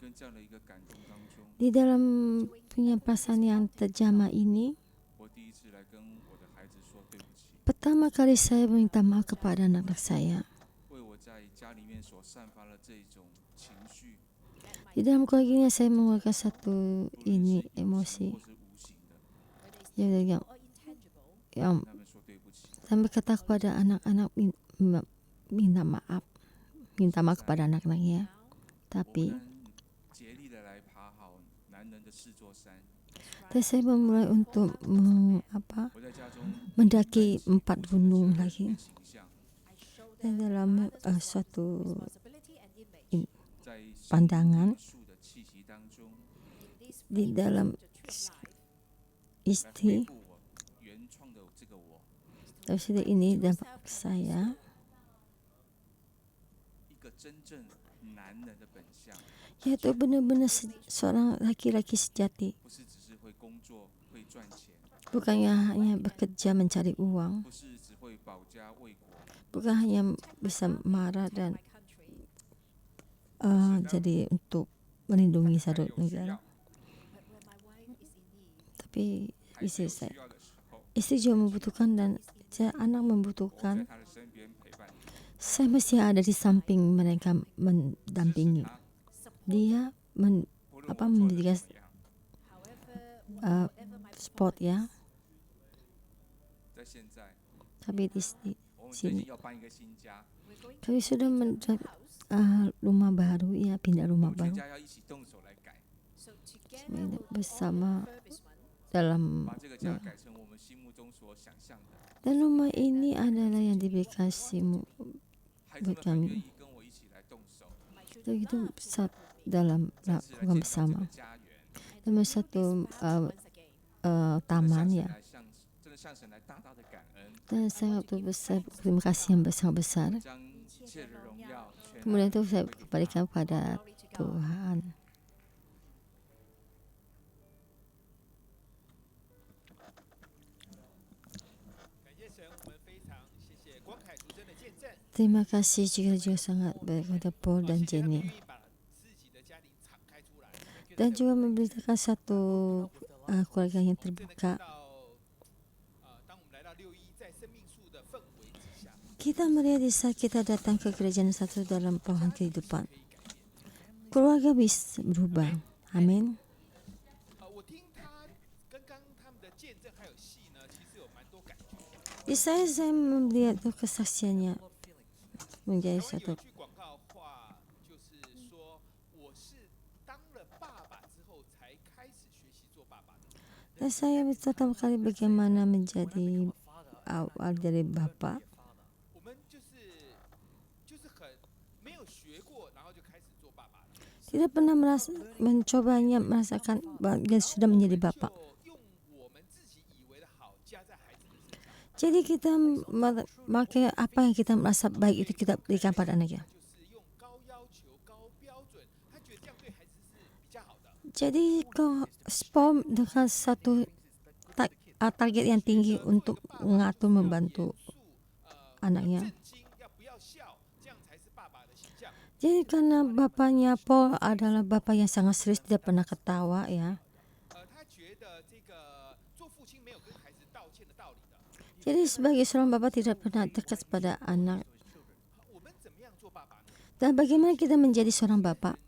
C: 跟这样的一个感动当中，
B: di dalam punya perasaan yang terjamah ini,
C: 我第一次来跟我的孩子说对不起，
B: pertama kali saya minta maaf kepada anak-anak saya.
C: 为我在家里面所散发的这种情绪，
B: Di dalam keluarga ini saya mengeluarkan satu
C: 无论
B: ini
C: 是有形
B: emosi
C: 或是无形的，
B: yang
C: 跟他们说对不起。
B: saya berkata kepada anak-anak minta maaf kepada anak-anaknya.
C: 我
B: Tapi
C: 们竭力的来爬好男人的4座山。
B: saya memulai untuk
C: 我在家中
B: mendaki 4 gunung
C: 的
B: lagi
C: 形象，
B: dan dalam suatu
C: 在
B: pandangan
C: 树的气息当中，
B: di dalam
C: 来恢
B: istri
C: 复我原创的这个我，
B: dari situ ini dan saya
C: 一个真正男人的本相，
B: yaitu benar-benar seorang laki-laki sejati,
C: 不是只是会工作会赚钱，
B: bukannya hanya bekerja mencari uang,
C: 不是只会保家卫国，
B: bukan hanya bisa marah dan jadi untuk melindungi
C: 还
B: satu
C: 有需
B: negara.
C: 要，
B: Tapi
C: 孩子
B: istri
C: 有
B: saya,
C: 需要的时候，
B: istri juga membutuhkan dan anak
C: 我在
B: membutuhkan.
C: 他的身边陪伴，
B: Saya mesti ada di samping mereka
C: 支持
B: mendampingi
C: 他，
B: dia
C: 不论
B: apa
C: 我做的
B: mendidik
C: 怎么样。
B: sport ya.
C: 在现在，
B: Tapi di sini
C: 我们最
B: sini
C: 近要搬一个新家，
B: kami sudah rumah baru ya, pindah
C: 我
B: rumah
C: 们全
B: baru
C: 家要一起动手来改，
B: bersama dalam
C: 把这个家改成我们心目中所想象的。
B: dan rumah ini adalah yang diberi kasihmu
C: 孩子们很愿意跟我一起来动手，
B: itu dalam
C: 再次来
B: lakukan
C: 建造这
B: bersama
C: 个家园，
B: dalam satu taman
C: 真的
B: ya,
C: 真的向神来大大的感恩，
B: dan sangat besar terima kasih yang sangat besar.
C: 将一切的荣耀全
B: Kemudian itu saya kembalikan pada Tuhan. Terima kasih juga sangat baik kepada Paul dan Jenny. Dan juga memberitakan satu keluarga yang terbuka. Kita melihat di saat kita datang ke gereja satu dalam pohon kehidupan, keluarga bisa berubah. Amin. Di saya melihat kesaksiannya menjadi satu. Dan saya pertama kali bagaimana menjadi awal dari Bapak. Tidak pernah mencobanya merasakan bahwa dia sudah menjadi Bapak. Jadi kita memakai apa yang kita merasa baik itu kita berikan pada anaknya. Jadi kalau SPOM dengan satu target yang tinggi untuk mengatur membantu anaknya. Jadi karena bapaknya Paul adalah bapak yang sangat serius, tidak pernah ketawa ya. Jadi sebagai seorang bapak tidak pernah dekat pada anak. Dan bagaimana kita menjadi seorang bapak?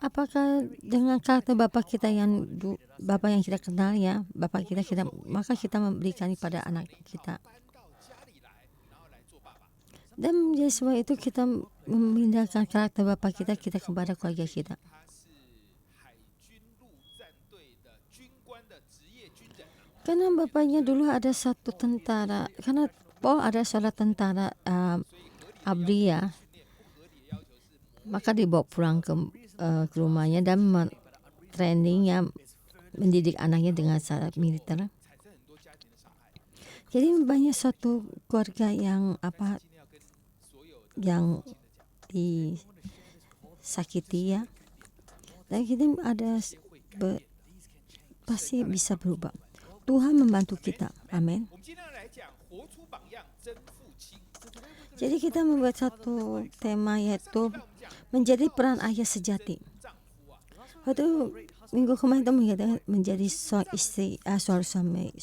B: Apakah dengan karakter bapak kita yang bapak yang kita kenal ya, bapak kita maka kita memberikan pada anak kita. Dan menjadi sebab itu kita memindahkan karakter bapak kita kepada keluarga kita. Karena bapaknya dulu ada satu tentara, karena Paul ada seorang tentara abri ya, maka dibawa pulang ke rumahnya dan trainingnya, mendidik anaknya dengan cara militer. Jadi banyak suatu keluarga yang yang disakiti ya, dan kita ada pasti bisa berubah. Tuhan membantu kita, amin. Jadi kita membuat satu tema yaitu menjadi peran ayah sejati. Waktu minggu kemarin itu menjadi suami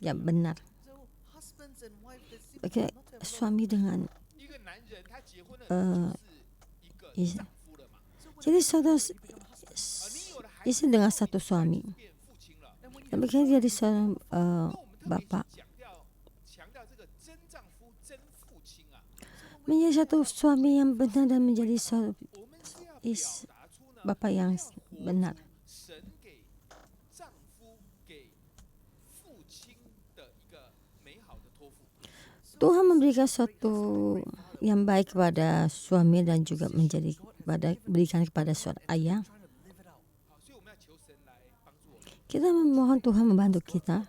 B: yang benar. Oke, suami dengan jadi istri dengan satu suami. Tapi kan jadi seorang bapak. Menjadi satu suami yang benar dan menjadi bapak yang benar. Tuhan memberikan suatu yang baik kepada suami dan juga berikan kepada seorang ayah. Kita memohon Tuhan membantu kita.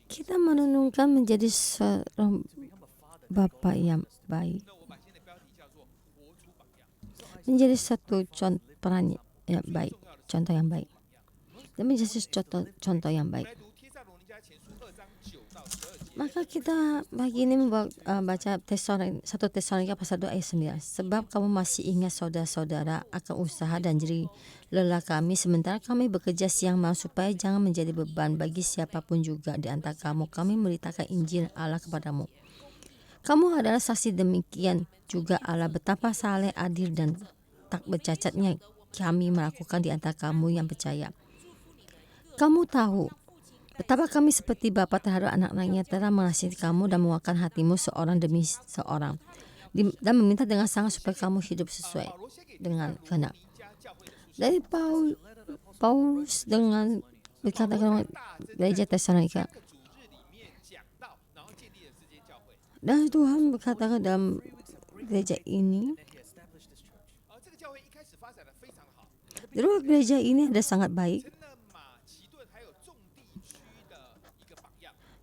B: Kita merenungkan menjadi seorang bapak yang baik. Menjadi satu peran yang baik, contoh yang baik. Dan menjadi contoh yang baik. Maka kita pagi ini baca 1 Tesalonika pasal 2 ayat 9. Sebab kamu masih ingat saudara-saudara akan usaha dan jerih lelah kami sementara kami bekerja siang malam supaya jangan menjadi beban bagi siapapun juga di antara kamu. Kami memberitakan Injil Allah kepadamu. Kamu adalah saksi demikian juga Allah betapa saleh, adil dan tak bercacatnya kami melakukan di antara kamu yang percaya. Kamu tahu betapa kami seperti bapa terhadap anak-anaknya telah mengasihi kamu dan menguatkan hatimu seorang demi seorang dan meminta dengan sangat supaya kamu hidup sesuai dengan kehendak. Dari Paulus dengan berkata kepada gereja Tesalonika, dan Tuhan berkata dalam gereja ini, dulu gereja ini ada sangat baik.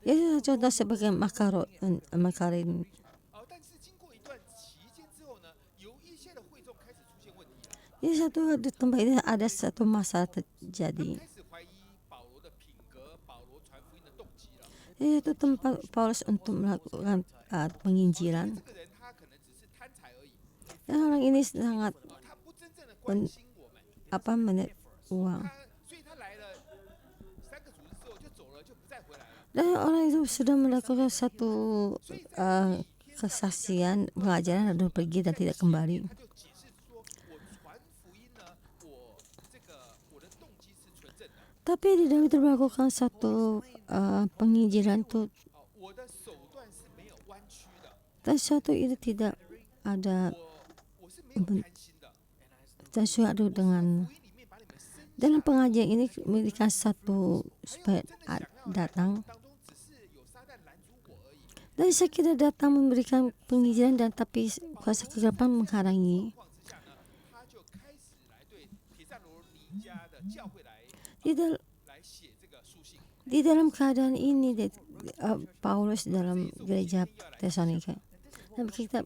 B: Ya, contoh sebagai Makarin. Jadi satu tempat ini ada satu masalah terjadi. Itu tempat Paulus untuk melakukan penginjilan. Dan orang ini sangat uang. Dan orang itu sudah melakukan satu kesaksian pengajaran dan pergi dan tidak kembali. Tapi di dalam itu melakukan satu penginjilan itu, dan suatu itu tidak ada sesuatu dengan dalam pengajian ini memberikan satu supaya datang. Dan saya kira datang memberikan penginjilan dan tapi kuasa kegelapan menghalangi. Di, di dalam keadaan ini Paulus dalam gereja Tesalonika, dan kita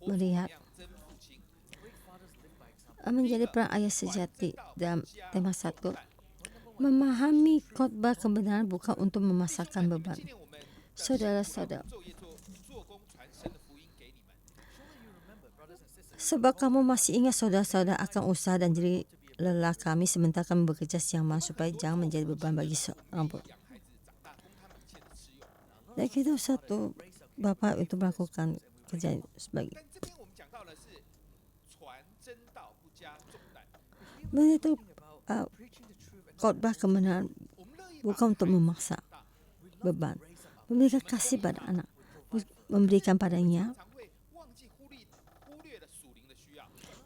B: melihat menjadi perang ayat sejati dalam tema 1, memahami khotbah kebenaran bukan untuk memasakkan beban. Saudara-saudara, sebab kamu masih ingat saudara-saudara akan usaha dan jerih lelah kami sementara kami bekerja siang malam supaya jangan menjadi beban bagi seorang pun. Dan kita satu Bapak itu melakukan kerja sebagai begitu khotbah kebenaran bukan untuk memaksa beban, memberikan kasih pada anak, memberikan padanya.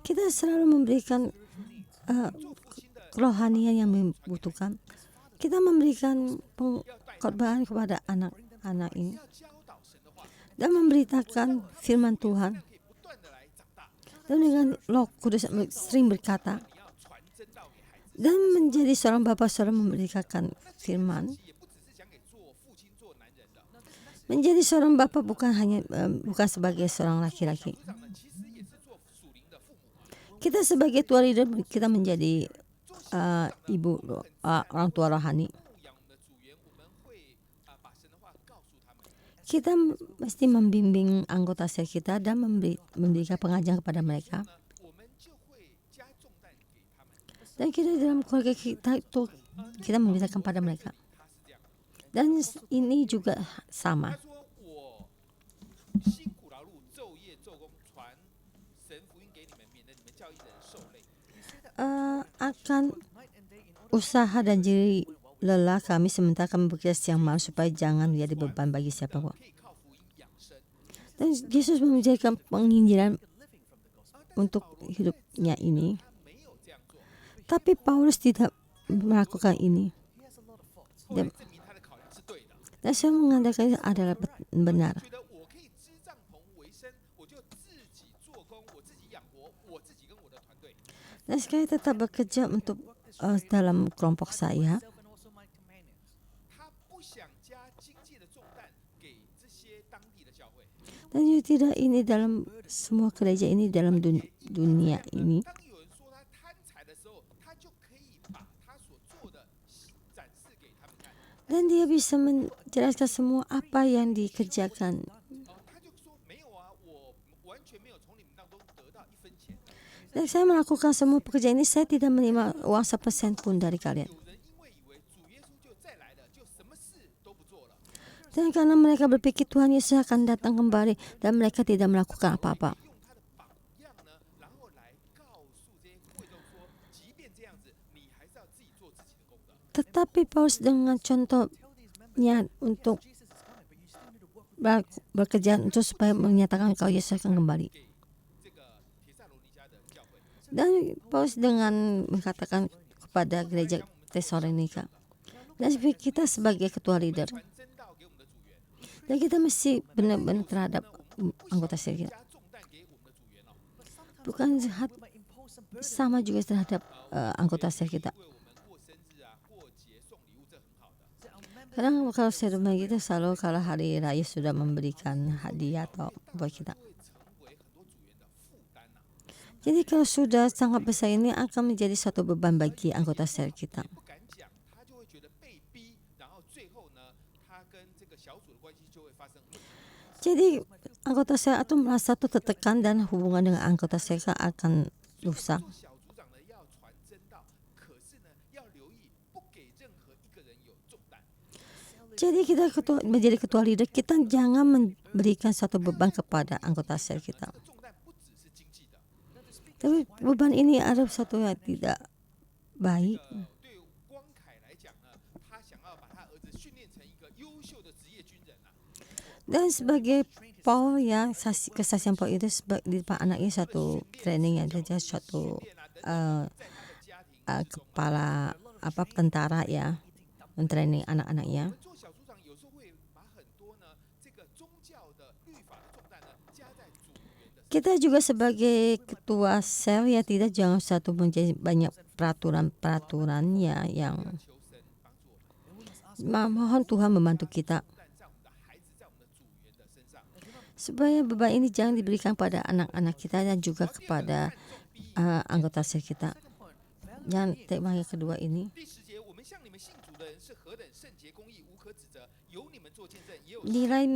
B: Kita selalu memberikan kerohanian yang membutuhkan. Kita memberikan pengkhotbahan kepada anak-anak ini dan memberitakan firman Tuhan. Dan dengan Roh Kudus sering berkata, dan menjadi seorang bapa seorang memberikan firman. Menjadi seorang bapa bukan sebagai seorang laki-laki. Kita sebagai tua leader, kita menjadi ibu, orang tua rohani. Kita mesti membimbing anggota sel kita dan memberikan pengajaran kepada mereka. Dan kita dalam keluarga kita itu kita memberitakan pada mereka. Dan ini juga sama. Akan usaha dan jerih lelah kami sementara kami bekerja siang malam supaya jangan menjadi beban bagi siapapun. Dan Yesus menjadikan penginjilan untuk hidupnya ini. Tapi Paulus tidak melakukan ini. Dan saya mengatakan itu adalah benar. Dan saya tetap bekerja untuk dalam kelompok saya. Dan juga tidak ini dalam semua gereja ini dalam dunia ini. Dan dia bisa menjelaskan semua apa yang dikerjakan. Dan saya melakukan semua pekerjaan ini, saya tidak menerima uang 1% pun dari kalian. Dan karena mereka berpikir Tuhan Yesus akan datang kembali dan mereka tidak melakukan apa-apa. Tetapi Paulus dengan contohnya untuk bekerja untuk supaya menyatakan kalau Yesus akan kembali. Dan Paulus dengan mengatakan kepada gereja Tesalonika, dan kita sebagai ketua leader, dan kita mesti benar-benar terhadap anggota sel kita. Bukan sama juga terhadap anggota sel kita. Kadang kalau saya rumah kita selalu kalau hari raya sudah memberikan hadiah atau buat kita. Jadi kalau sudah sangat besar ini akan menjadi suatu beban bagi anggota sel kita. Jadi anggota sel itu merasa tertekan dan hubungan dengan anggota sel akan rusak. Jadi kita menjadi ketua leader, kita jangan memberikan suatu beban kepada anggota sel kita. Tapi beban ini ada satu yang tidak baik. Dan sebagai Paul ya, kesaksian Paul itu sebagai anaknya satu training yang dia suatu kepala tentara ya, mentraining anak-anaknya. Kita juga sebagai ketua sel ya tidak jangan satu menjadi banyak peraturan-peraturannya yang mohon Tuhan membantu kita supaya beban ini jangan diberikan pada anak-anak kita dan juga kepada anggota sel kita. Dan tema yang kedua ini nilai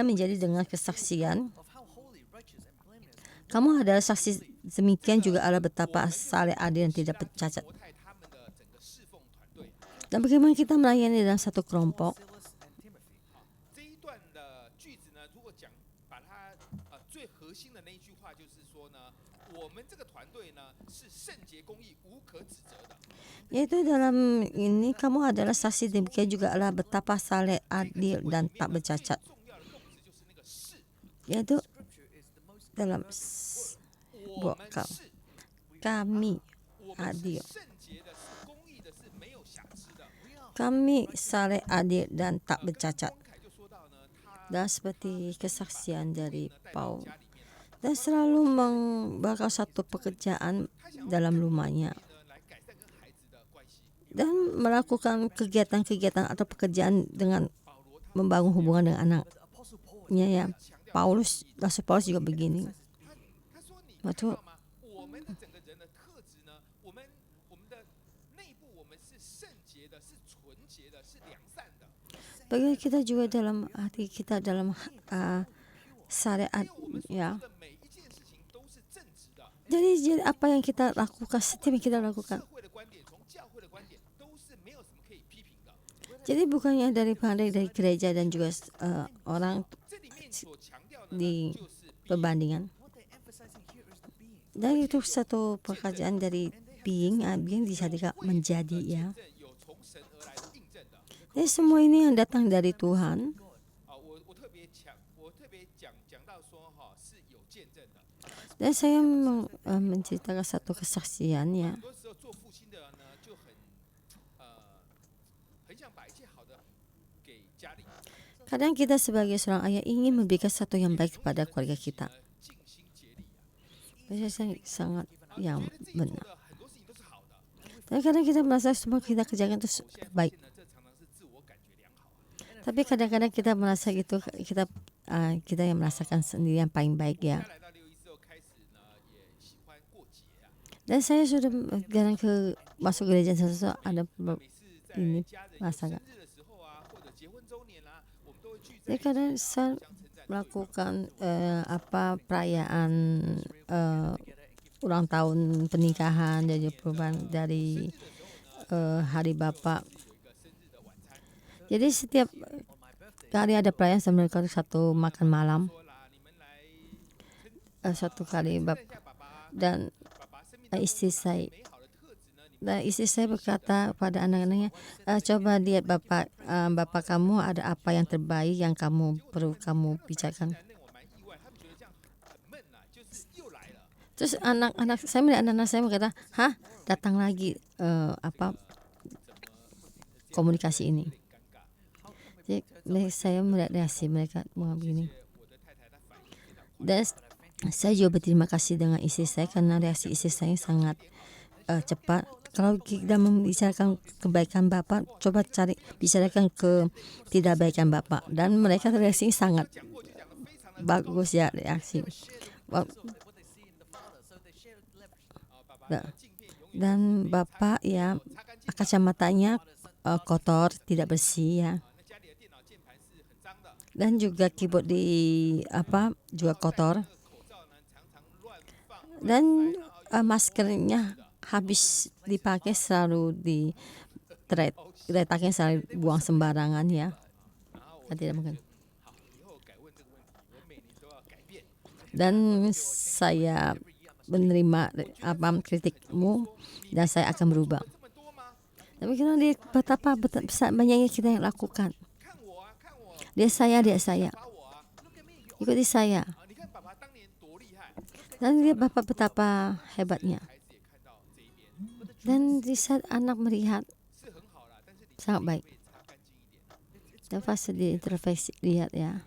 B: menjadi dengan kesaksian. Kamu adalah saksi, demikian juga Allah betapa saleh adil dan tidak bercacat. Dan bagaimana kita melayani dalam satu kelompok. Yaitu dalam ini kamu adalah saksi, demikian juga Allah betapa saleh adil dan tak bercacat. Yaitu dalam buat kami adil, kami saleh adil dan tak bercacat. Dan seperti kesaksian dari Paul, dan selalu membakar satu pekerjaan dalam rumahnya dan melakukan kegiatan-kegiatan atau pekerjaan dengan membangun hubungan dengan anaknya ya. Rasul Paulus juga begini. Betul. Bagi kita juga dalam hati kita dalam syariat ya. Jadi apa yang kita lakukan, setiap yang kita lakukan. Jadi bukannya dari gereja dan juga orang di perbandingan. Dan itu satu pekerjaan dari being bisa menjadi ya. Jadi semua ini yang datang dari Tuhan. Dan saya menceritakan satu kesaksian ya. Kadang kita sebagai seorang ayah ingin memberikan satu yang baik kepada keluarga kita. Saya sangat yang benar. Tapi kadang kita merasa semua kita kerjakan itu baik. Tapi kadang-kadang kita merasa gitu, kita yang merasakan sendiri yang paling baik ya. Dan saya sudah jarang masuk gereja sesuatu ada ini merasakan. Jadi kadang saya melakukan perayaan ulang tahun pernikahan dan perubahan dari hari Bapak. Jadi setiap kali ada perayaan saya melakukan satu makan malam, satu kali dan istri saya berkata pada anak-anaknya, coba lihat bapak kamu ada apa yang terbaik yang perlu kamu bicarakan. Terus anak-anak saya berkata, datang lagi komunikasi ini. Jadi saya melihat reaksi mereka begini. Dan saya juga berterima kasih dengan istri saya karena reaksi istri saya sangat cepat. Kalau kita membicarakan kebaikan Bapak, coba bicarakan ketidakbaikan Bapak. Dan mereka reaksi sangat bagus ya reaksi. Dan Bapak ya kacamatanya kotor, tidak bersih ya. Dan juga keyboard juga kotor. Dan maskernya habis dipakai selalu diletaknya selalu buang sembarangan ya. Tidak mungkin. Dan saya menerima kritikmu dan saya akan berubah. Tapi kita lihat betapa banyaknya kita yang lakukan. Dia saya. Ikuti saya. Dan lihat Bapak betapa hebatnya. Dan di saat anak melihat sangat baik. Dan pas di intervensi lihat ya.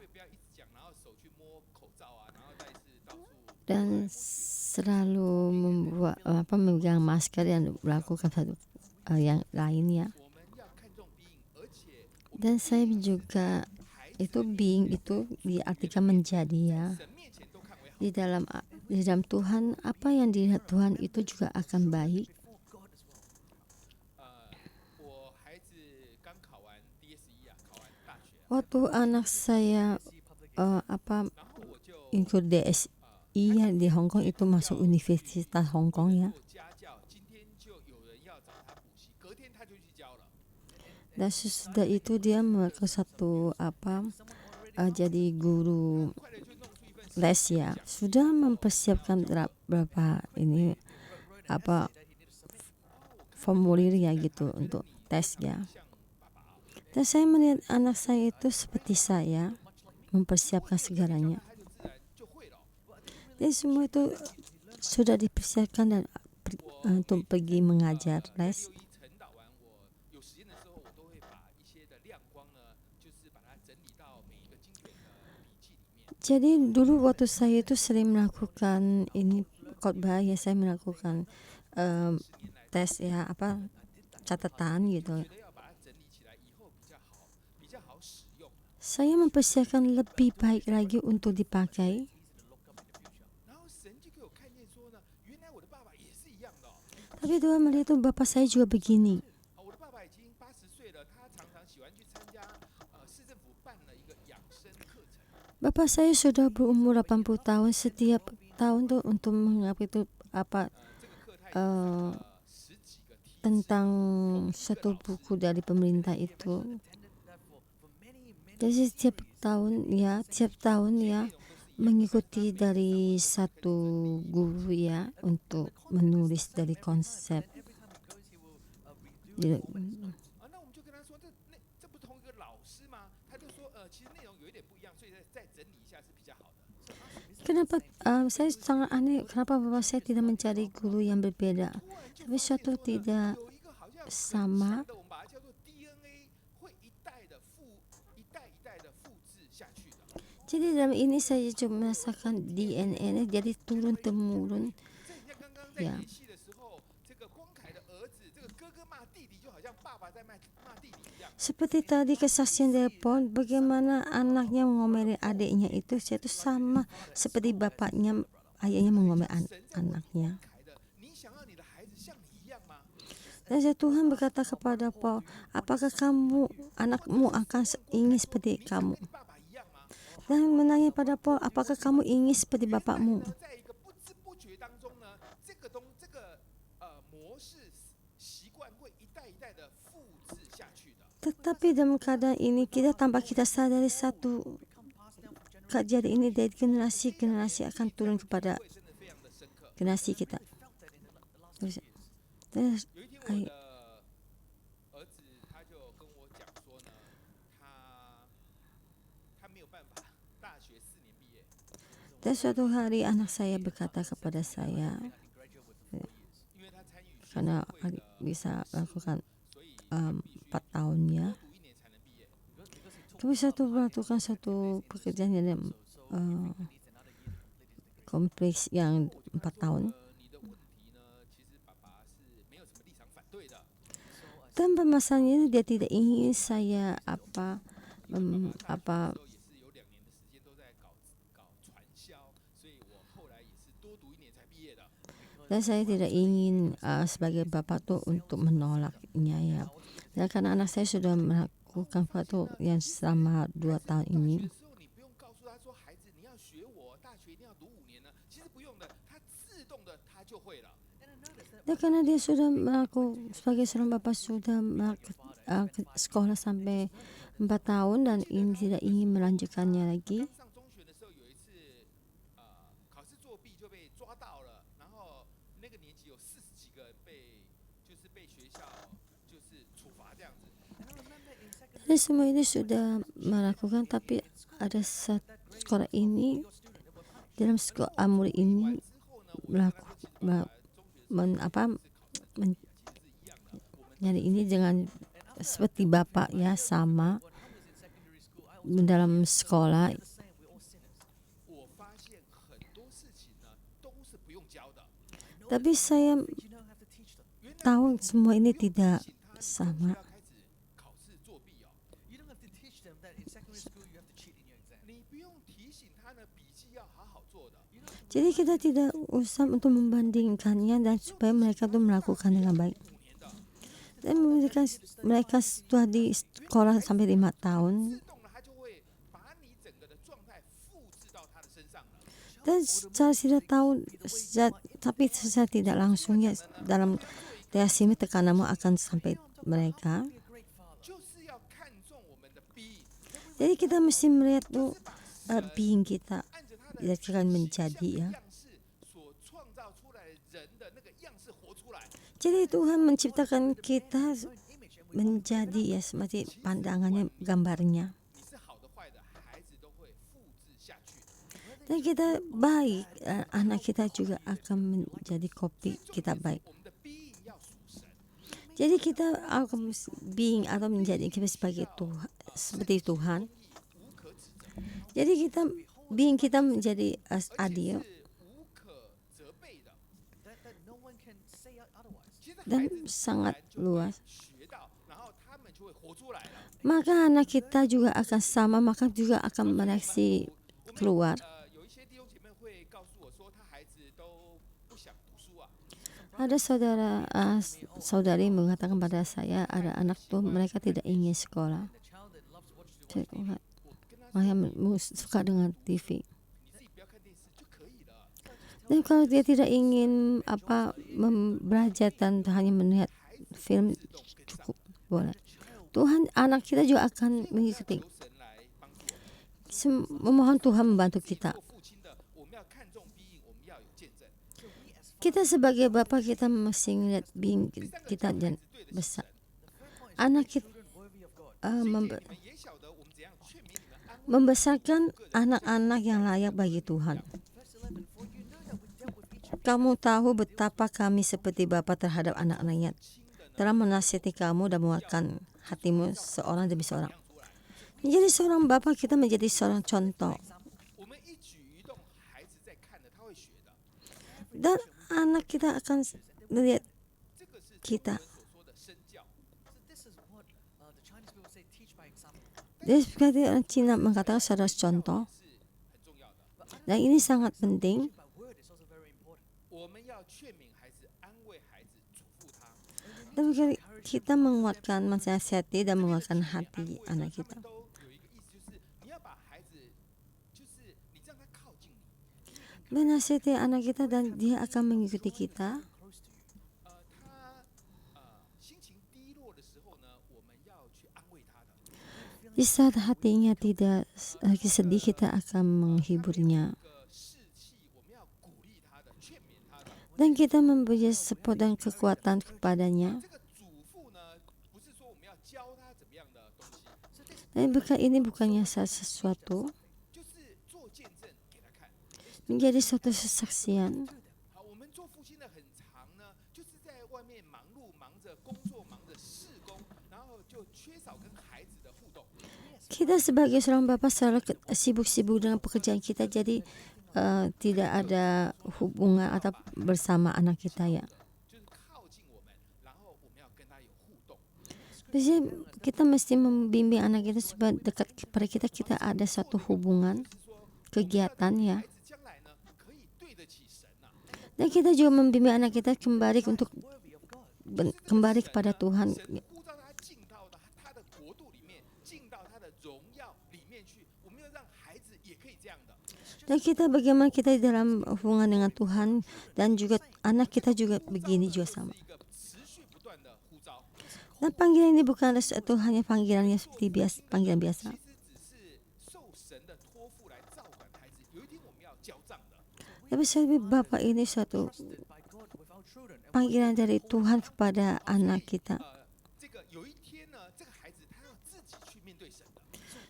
B: dan selalu memegang masker dan melakukan satu yang lainnya. Dan saya juga itu being itu diartikan menjadi ya. Di dalam Tuhan, apa yang dilihat Tuhan itu juga akan baik. Waktu anak saya ikut DSI ya di Hong Kong, itu masuk Universitas Hong Kong ya. Dan sesudah itu dia ke satu jadi guru les ya. Sudah mempersiapkan berapa formulir ya gitu untuk tes ya. Dan saya melihat anak saya itu seperti saya mempersiapkan segalanya. Dan semua itu sudah dipersiapkan dan untuk pergi mengajar les. Jadi dulu waktu saya itu sering melakukan khotbah ya, saya melakukan tes ya catatan gitu. Saya mempersiapkan lebih baik lagi untuk dipakai. Tapi Tuhan melihat itu Bapak saya juga begini. Bapak saya sudah berumur 80 tahun, setiap tahun tuh untuk tentang satu buku dari pemerintah itu. Jadi tiap tahun ya mengikuti dari satu guru ya untuk menulis dari konsep. Kenapa saya sangat aneh, kenapa Bapak saya tidak mencari guru yang berbeda, tapi suatu tidak sama. Jadi dalam ini saya cuma merasakan DNA jadi turun temurun ya. Seperti tadi kesaksian dari Paul, bagaimana anaknya mengomeli adiknya itu sama seperti bapaknya, ayahnya mengomeli anaknya. Dan Tuhan berkata kepada Paul, apakah anakmu akan ingin seperti kamu? Dan menanya pada Paul, apakah kamu ingin seperti bapakmu? Tetapi dalam keadaan ini kita sadari satu kejadian ini dari generasi akan turun kepada generasi kita. Dan suatu hari anak saya berkata kepada saya, karena bisa lakukan 4 tahun ya, kami melakukan satu pekerjaan yang kompleks yang 4 tahun. Dan permasalahannya dia tidak ingin saya dan saya tidak ingin sebagai bapak tuh untuk menolaknya ya. Dan karena anak saya sudah melakukan sesuatu yang selama 2 tahun ini. Dan karena dia sudah melakukan sebagai seorang bapak sudah melakukan sekolah sampai 4 tahun dan tidak ingin melanjutkannya lagi. Dan semua ini sudah melakukan, tapi ada satu sekolah ini dalam sekolah Amuri ini jadi ini dengan seperti bapak ya, sama dalam sekolah. Tapi saya tahu semua ini tidak sama. Jadi kita tidak usah untuk membandingkannya dan supaya mereka tuh melakukan dengan baik. Dan mereka setelah di sekolah sampai 5 tahun. Dan saya tidak tahu, tapi saya tidak langsung ya dalam reaksi tekananmu akan sampai mereka. Jadi kita mesti melihat tuh being kita akan menjadi ya. Jadi Tuhan menciptakan kita menjadi ya seperti pandangannya, gambarnya. Dan kita baik, anak kita juga akan menjadi kopi kita baik. Jadi kita akan being atau menjadi kita sebagai Tuhan, seperti Tuhan. Jadi kita being kita menjadi adil dan sangat luas. Maka anak kita juga akan sama, maka juga akan bereaksi keluar. Ada saudari mengatakan pada saya, ada anak tuh mereka tidak ingin sekolah. Mereka suka dengan TV. Dan kalau dia tidak ingin belajar dan hanya melihat film, cukup boleh. Tuhan, anak kita juga akan mengikuti. Memohon Tuhan membantu kita. Kita sebagai Bapa kita mesti melihat being kita dan besar. Anak kita membesarkan anak-anak yang layak bagi Tuhan. Kamu tahu betapa kami seperti Bapa terhadap anak-anaknya, telah menasihati kamu dan menguatkan hatimu seorang demi seorang. Menjadi seorang Bapa kita menjadi seorang contoh. Dan anak kita akan melihat kita. Jadi seperti orang Cina mengatakan secara contoh. Dan ini sangat penting. Dan kita menguatkan, menasihati dan menguatkan hati anak kita. Menasihati anak kita dan dia akan mengikuti kita. Di saat hatinya tidak lagi sedih, kita akan menghiburnya. Dan kita memberi support dan kekuatan kepadanya. Dan ini bukannya sesuatu, menjadi suatu kesaksian. Kita sebagai seorang Bapa selalu sibuk-sibuk dengan pekerjaan kita, jadi tidak ada hubungan atau bersama anak kita ya. Jadi kita mesti membimbing anak kita supaya dekat kepada kita ada satu hubungan, kegiatan ya. Dan kita juga membimbing anak kita kembali kepada Tuhan. Dan kita bagaimana kita dalam hubungan dengan Tuhan, dan juga anak kita juga begini juga sama. Dan panggilan ini bukanlah suatu hanya panggilan yang seperti panggilan biasa. Tapi sebagai Bapa ini suatu panggilan dari Tuhan kepada anak kita.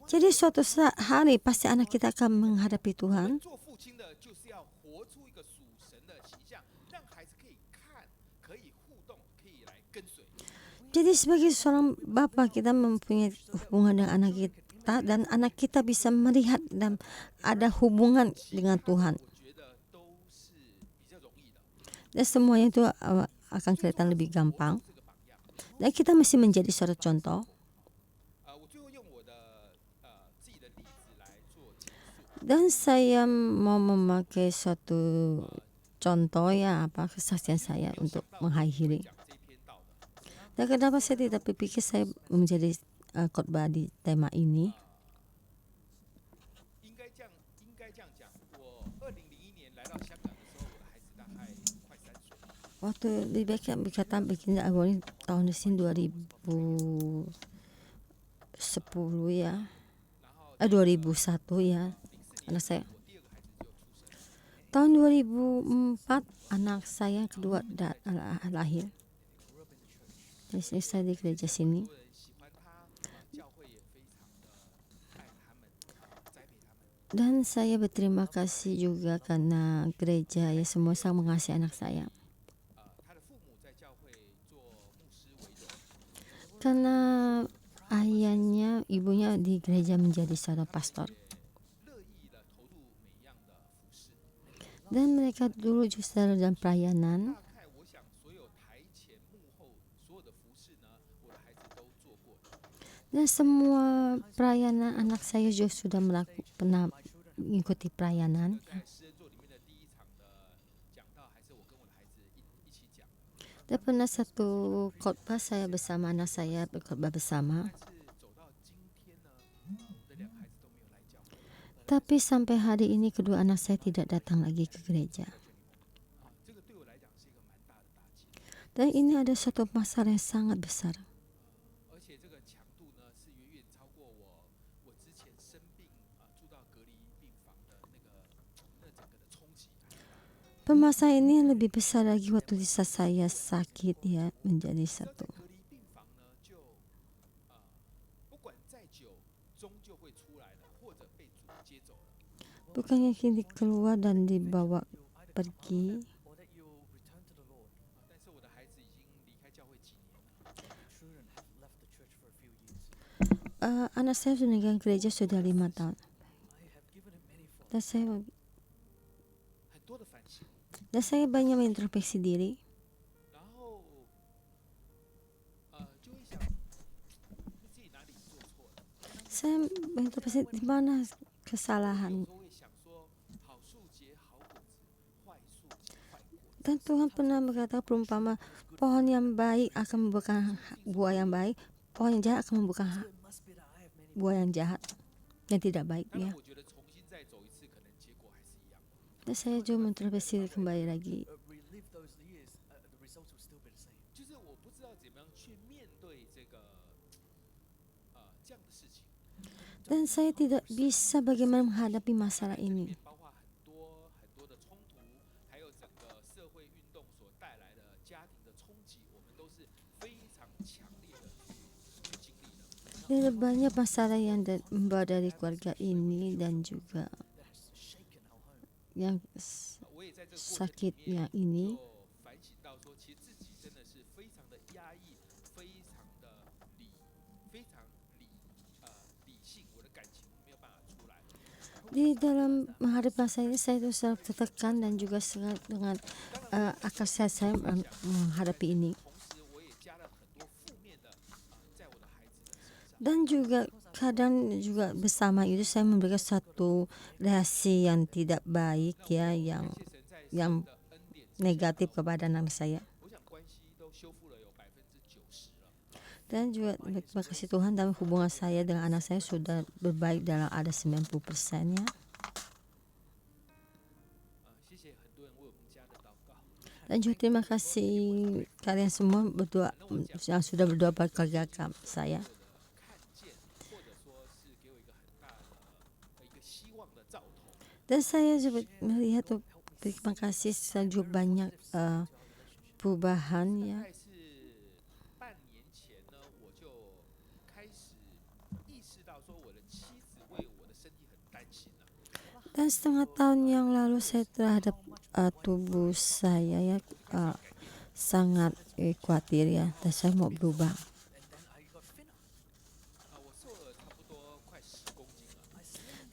B: Jadi suatu hari pasti anak kita akan menghadapi Tuhan. Jadi sebagai seorang Bapa kita mempunyai hubungan dengan anak kita, dan anak kita bisa melihat dan ada hubungan dengan Tuhan. Dan semuanya itu akan kelihatan lebih gampang. Dan kita mesti menjadi suatu contoh. Dan saya mau memakai suatu contoh kesaksian saya untuk mengakhiri. Dan kenapa saya tidak berpikir saya menjadi khotbah di tema ini? Waktu berkata begini awalnya tahun mesin 2010 ya, 2001 ya, anak saya. Tahun 2004 anak saya yang kedua lahir. Jadi saya di gereja sini. Dan saya berterima kasih juga karena gereja ya semua sangat mengasihi anak saya. Karena ayahnya, ibunya di gereja menjadi seorang pastor. Dan mereka dulu justru dalam pelayanan. Dan semua pelayanan anak saya juga sudah pernah mengikuti pelayanan. Dan pernah satu khotbah saya bersama anak saya berkhotbah bersama. Tapi sampai hari ini kedua anak saya tidak datang lagi ke gereja. Dan ini ada satu masalah yang sangat besar. Permasalahan ini lebih besar lagi waktu saya sakit ya, menjadi satu. Bukannya kini keluar dan dibawa pergi. Anak saya sudah meninggalkan gereja sudah 5 tahun. Dan saya banyak mengintrospeksi diri. Saya mengintrospeksi di mana kesalahan. Dan Tuhan pernah berkata perumpama, pohon yang baik akan membuahkan buah yang baik, pohon yang jahat akan membuahkan buah yang jahat, yang tidak baik ya. Dan saya juga mengintrospeksi kembali lagi. Dan saya tidak bisa bagaimana menghadapi masalah ini. Ada banyak masalah yang membawa dari keluarga ini dan juga yang sakitnya ini. Di dalam menghadapi masalah ini saya itu selalu tertekan dan juga sangat dengan akal sehat saya menghadapi ini. Dan juga kadang juga bersama itu saya memberikan satu reaksi yang tidak baik ya, yang negatif kepada anak saya. Dan juga terima kasih Tuhan dalam hubungan saya dengan anak saya sudah berbaik dalam ada 90% ya. Dan juga terima kasih kalian semua berdoa yang sudah berdoa buat keluarga saya. Dan saya juga melihat terima kasih juga banyak perubahan ya. Dan setengah tahun yang lalu saya terhadap tubuh saya ya sangat khawatir ya, dan saya mau berubah.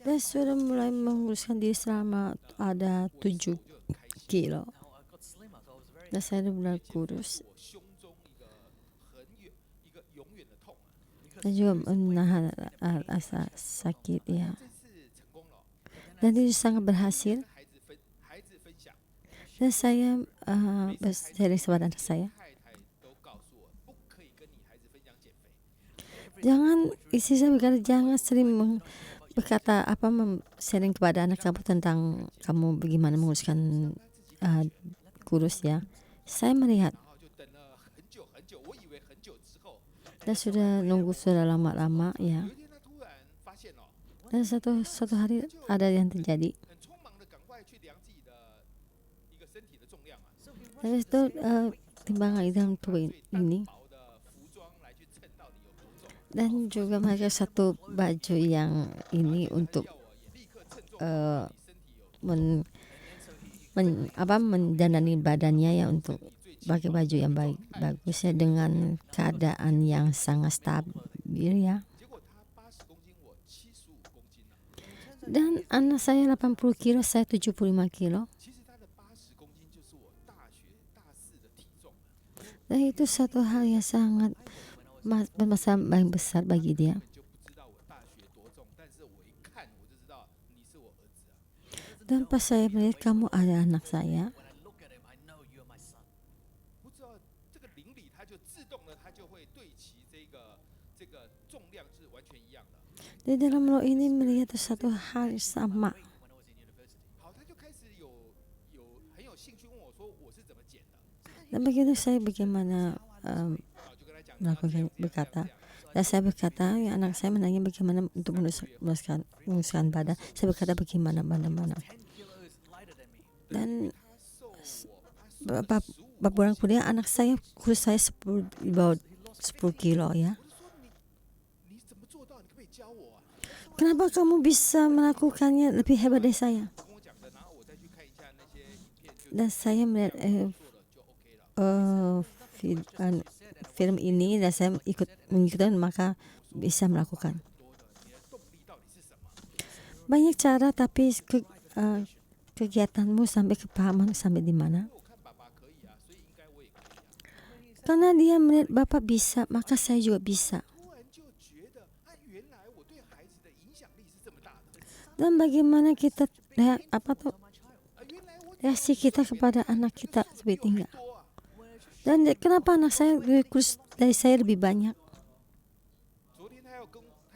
B: Dan sudah mulai menguruskan diri selama ada 7 kilo. Dan saya benar kurus
D: 我胸中一个很远、一个永远的痛啊。
B: dan juga menahan rasa sakit ya.
D: 这次成功了哦，
B: Dan itu sangat berhasil.
D: 跟孩子分享，
B: Dan saya sharing kepada anak saya.
D: 太太都告诉我，不可以跟你孩子分享减肥。
B: Jangan, istri saya berkata jangan sering berkata sharing kepada anak kamu tentang kamu bagaimana menguruskan kurus ya. Saya melihat
D: 然后就等了很久很久，我以为很久之后，
B: dan sudah nunggu sudah lama-lama ya.
D: 有一天他突然发现哦，
B: Dan suatu hari ada yang terjadi.
D: 很匆忙的赶快去量自己的一个身体的重量啊，
B: Habis itu timbangan dalam tubuh
D: 最单
B: ini
D: 薄的服装来去称到底有多重，
B: dan juga mereka satu baju yang ini untuk
D: 要我也立刻称重，你身体有
B: mendandani badannya ya untuk pakai baju yang bagus ya dengan keadaan yang sangat stabil ya.
D: 结果他80公斤，我75公斤了。
B: Dan anak saya 80 kilo, saya 75 kilo.
D: 其实他的80公斤就是我大学大4的体重了。
B: Dan itu satu hal yang sangat bermasalah paling besar bagi dia.
D: 就不知道我大学多重，但是我一看我就知道你是我儿子啊。
B: Dan pas saya melihat kamu ada anak saya,
D: 不知道这个邻里它就自动的它就会对齐这个重量是完全一样的。
B: di dalam roh ini melihat satu hal sama.
D: 好，他就开始很有兴趣问我说我是怎么减的。
B: Dan begitu saya bagaimana
D: 啊，就跟他讲
B: melakukan berkata. Dan saya berkata, ya, anak saya menanya bagaimana untuk menguruskan badan. Saya berkata bagaimana badan. Dan beberapa bulan kemudian anak saya kurus saya 10 kilo ya.
D: 你怎么做到？你可不可以教我啊？
B: Kenapa kamu bisa melakukannya lebih hebat dari saya?
D: 跟我讲的，然后我再去看一下那些影片，就
B: Dan saya melihat
D: 做了就 OK 了。
B: film ini dan saya mengikuti maka bisa melakukan.
D: 你的动力到底是什么？
B: Banyak cara tapi kegiatanmu sampai kepahaman sampai di mana?
D: 我看爸爸可以啊，所以应该我也可以啊。
B: Karena dia melihat Bapak bisa, maka saya juga bisa.
D: 突然就觉得，啊，原来我对孩子的影响力是这么大的。
B: Dan bagaimana kita
D: 原来我
B: reaksi kita kepada anak kita lebih tinggi.
D: 多啊。
B: Dan kenapa anak saya lebih kurus dari saya lebih banyak?
D: 昨天他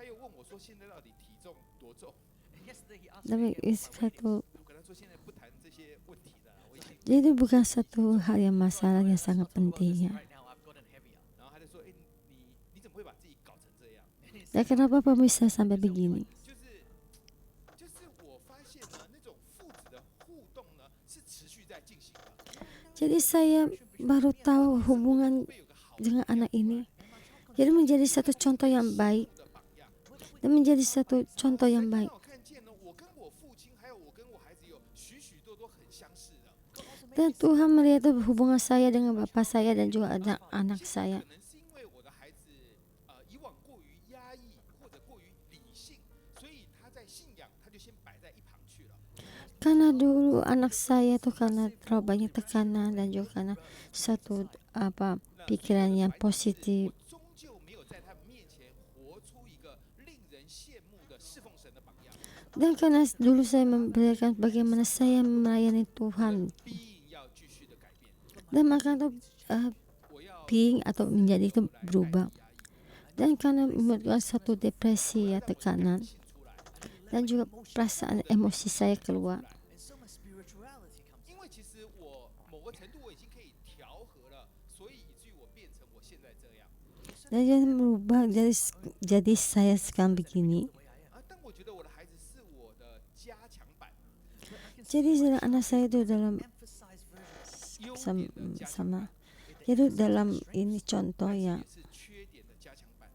D: 又问我说，现在到底体重多重？
B: Tapi satu
D: 我跟他说，现在不谈这些问题的，我已经。
B: jadi bukan satu hal yang masalah yang sangat penting ya.
D: 然后他就说，哎，你怎么会把自己搞成这样？
B: Dan kenapa Bapak bisa sampai begini?
D: 就是我发现呢，那种父子的互动呢是持续在进行的。
B: Jadi saya baru tahu hubungan dengan anak ini. Jadi menjadi satu contoh yang baik dan menjadi satu contoh yang baik.
D: 我看见呢，我跟我父亲还有我跟我孩子有许许多多很相似的。
B: Dan Tuhan melihat hubungan saya dengan bapak saya dan juga anak saya.
D: 可能是因为我的孩子以往过于压抑或者过于理性，所以他在信仰他就先摆在一旁去了。
B: Karena dulu anak saya tuh karena terlalu banyak tekanan dan juga karena satu pikiran yang positif.
D: 终究没有在他们面前活出一个令人羡慕的侍奉神的榜样。
B: Dan karena dulu saya memperlihatkan bagaimana saya melayani Tuhan.
D: 必应要继续的改变。
B: Dan maka itu
D: 我要
B: being atau menjadi itu berubah. Dan karena menyebabkan satu depresi ya tekanan.
D: 出来，
B: Dan juga perasaan emosi saya keluar.
D: 因为其实我某个程度我已经可以调和了，所以以至于我变成我现在这样。
B: Dan dia merubah jadi saya sekarang begini.
D: 但我觉得我的孩子是我的加强版，
B: Jadi anak saya itu dalam
D: 优
B: sama,
D: 点的加强
B: sama
D: 版，
B: itu dalam ini contoh ya.
D: 也是缺点的加强版。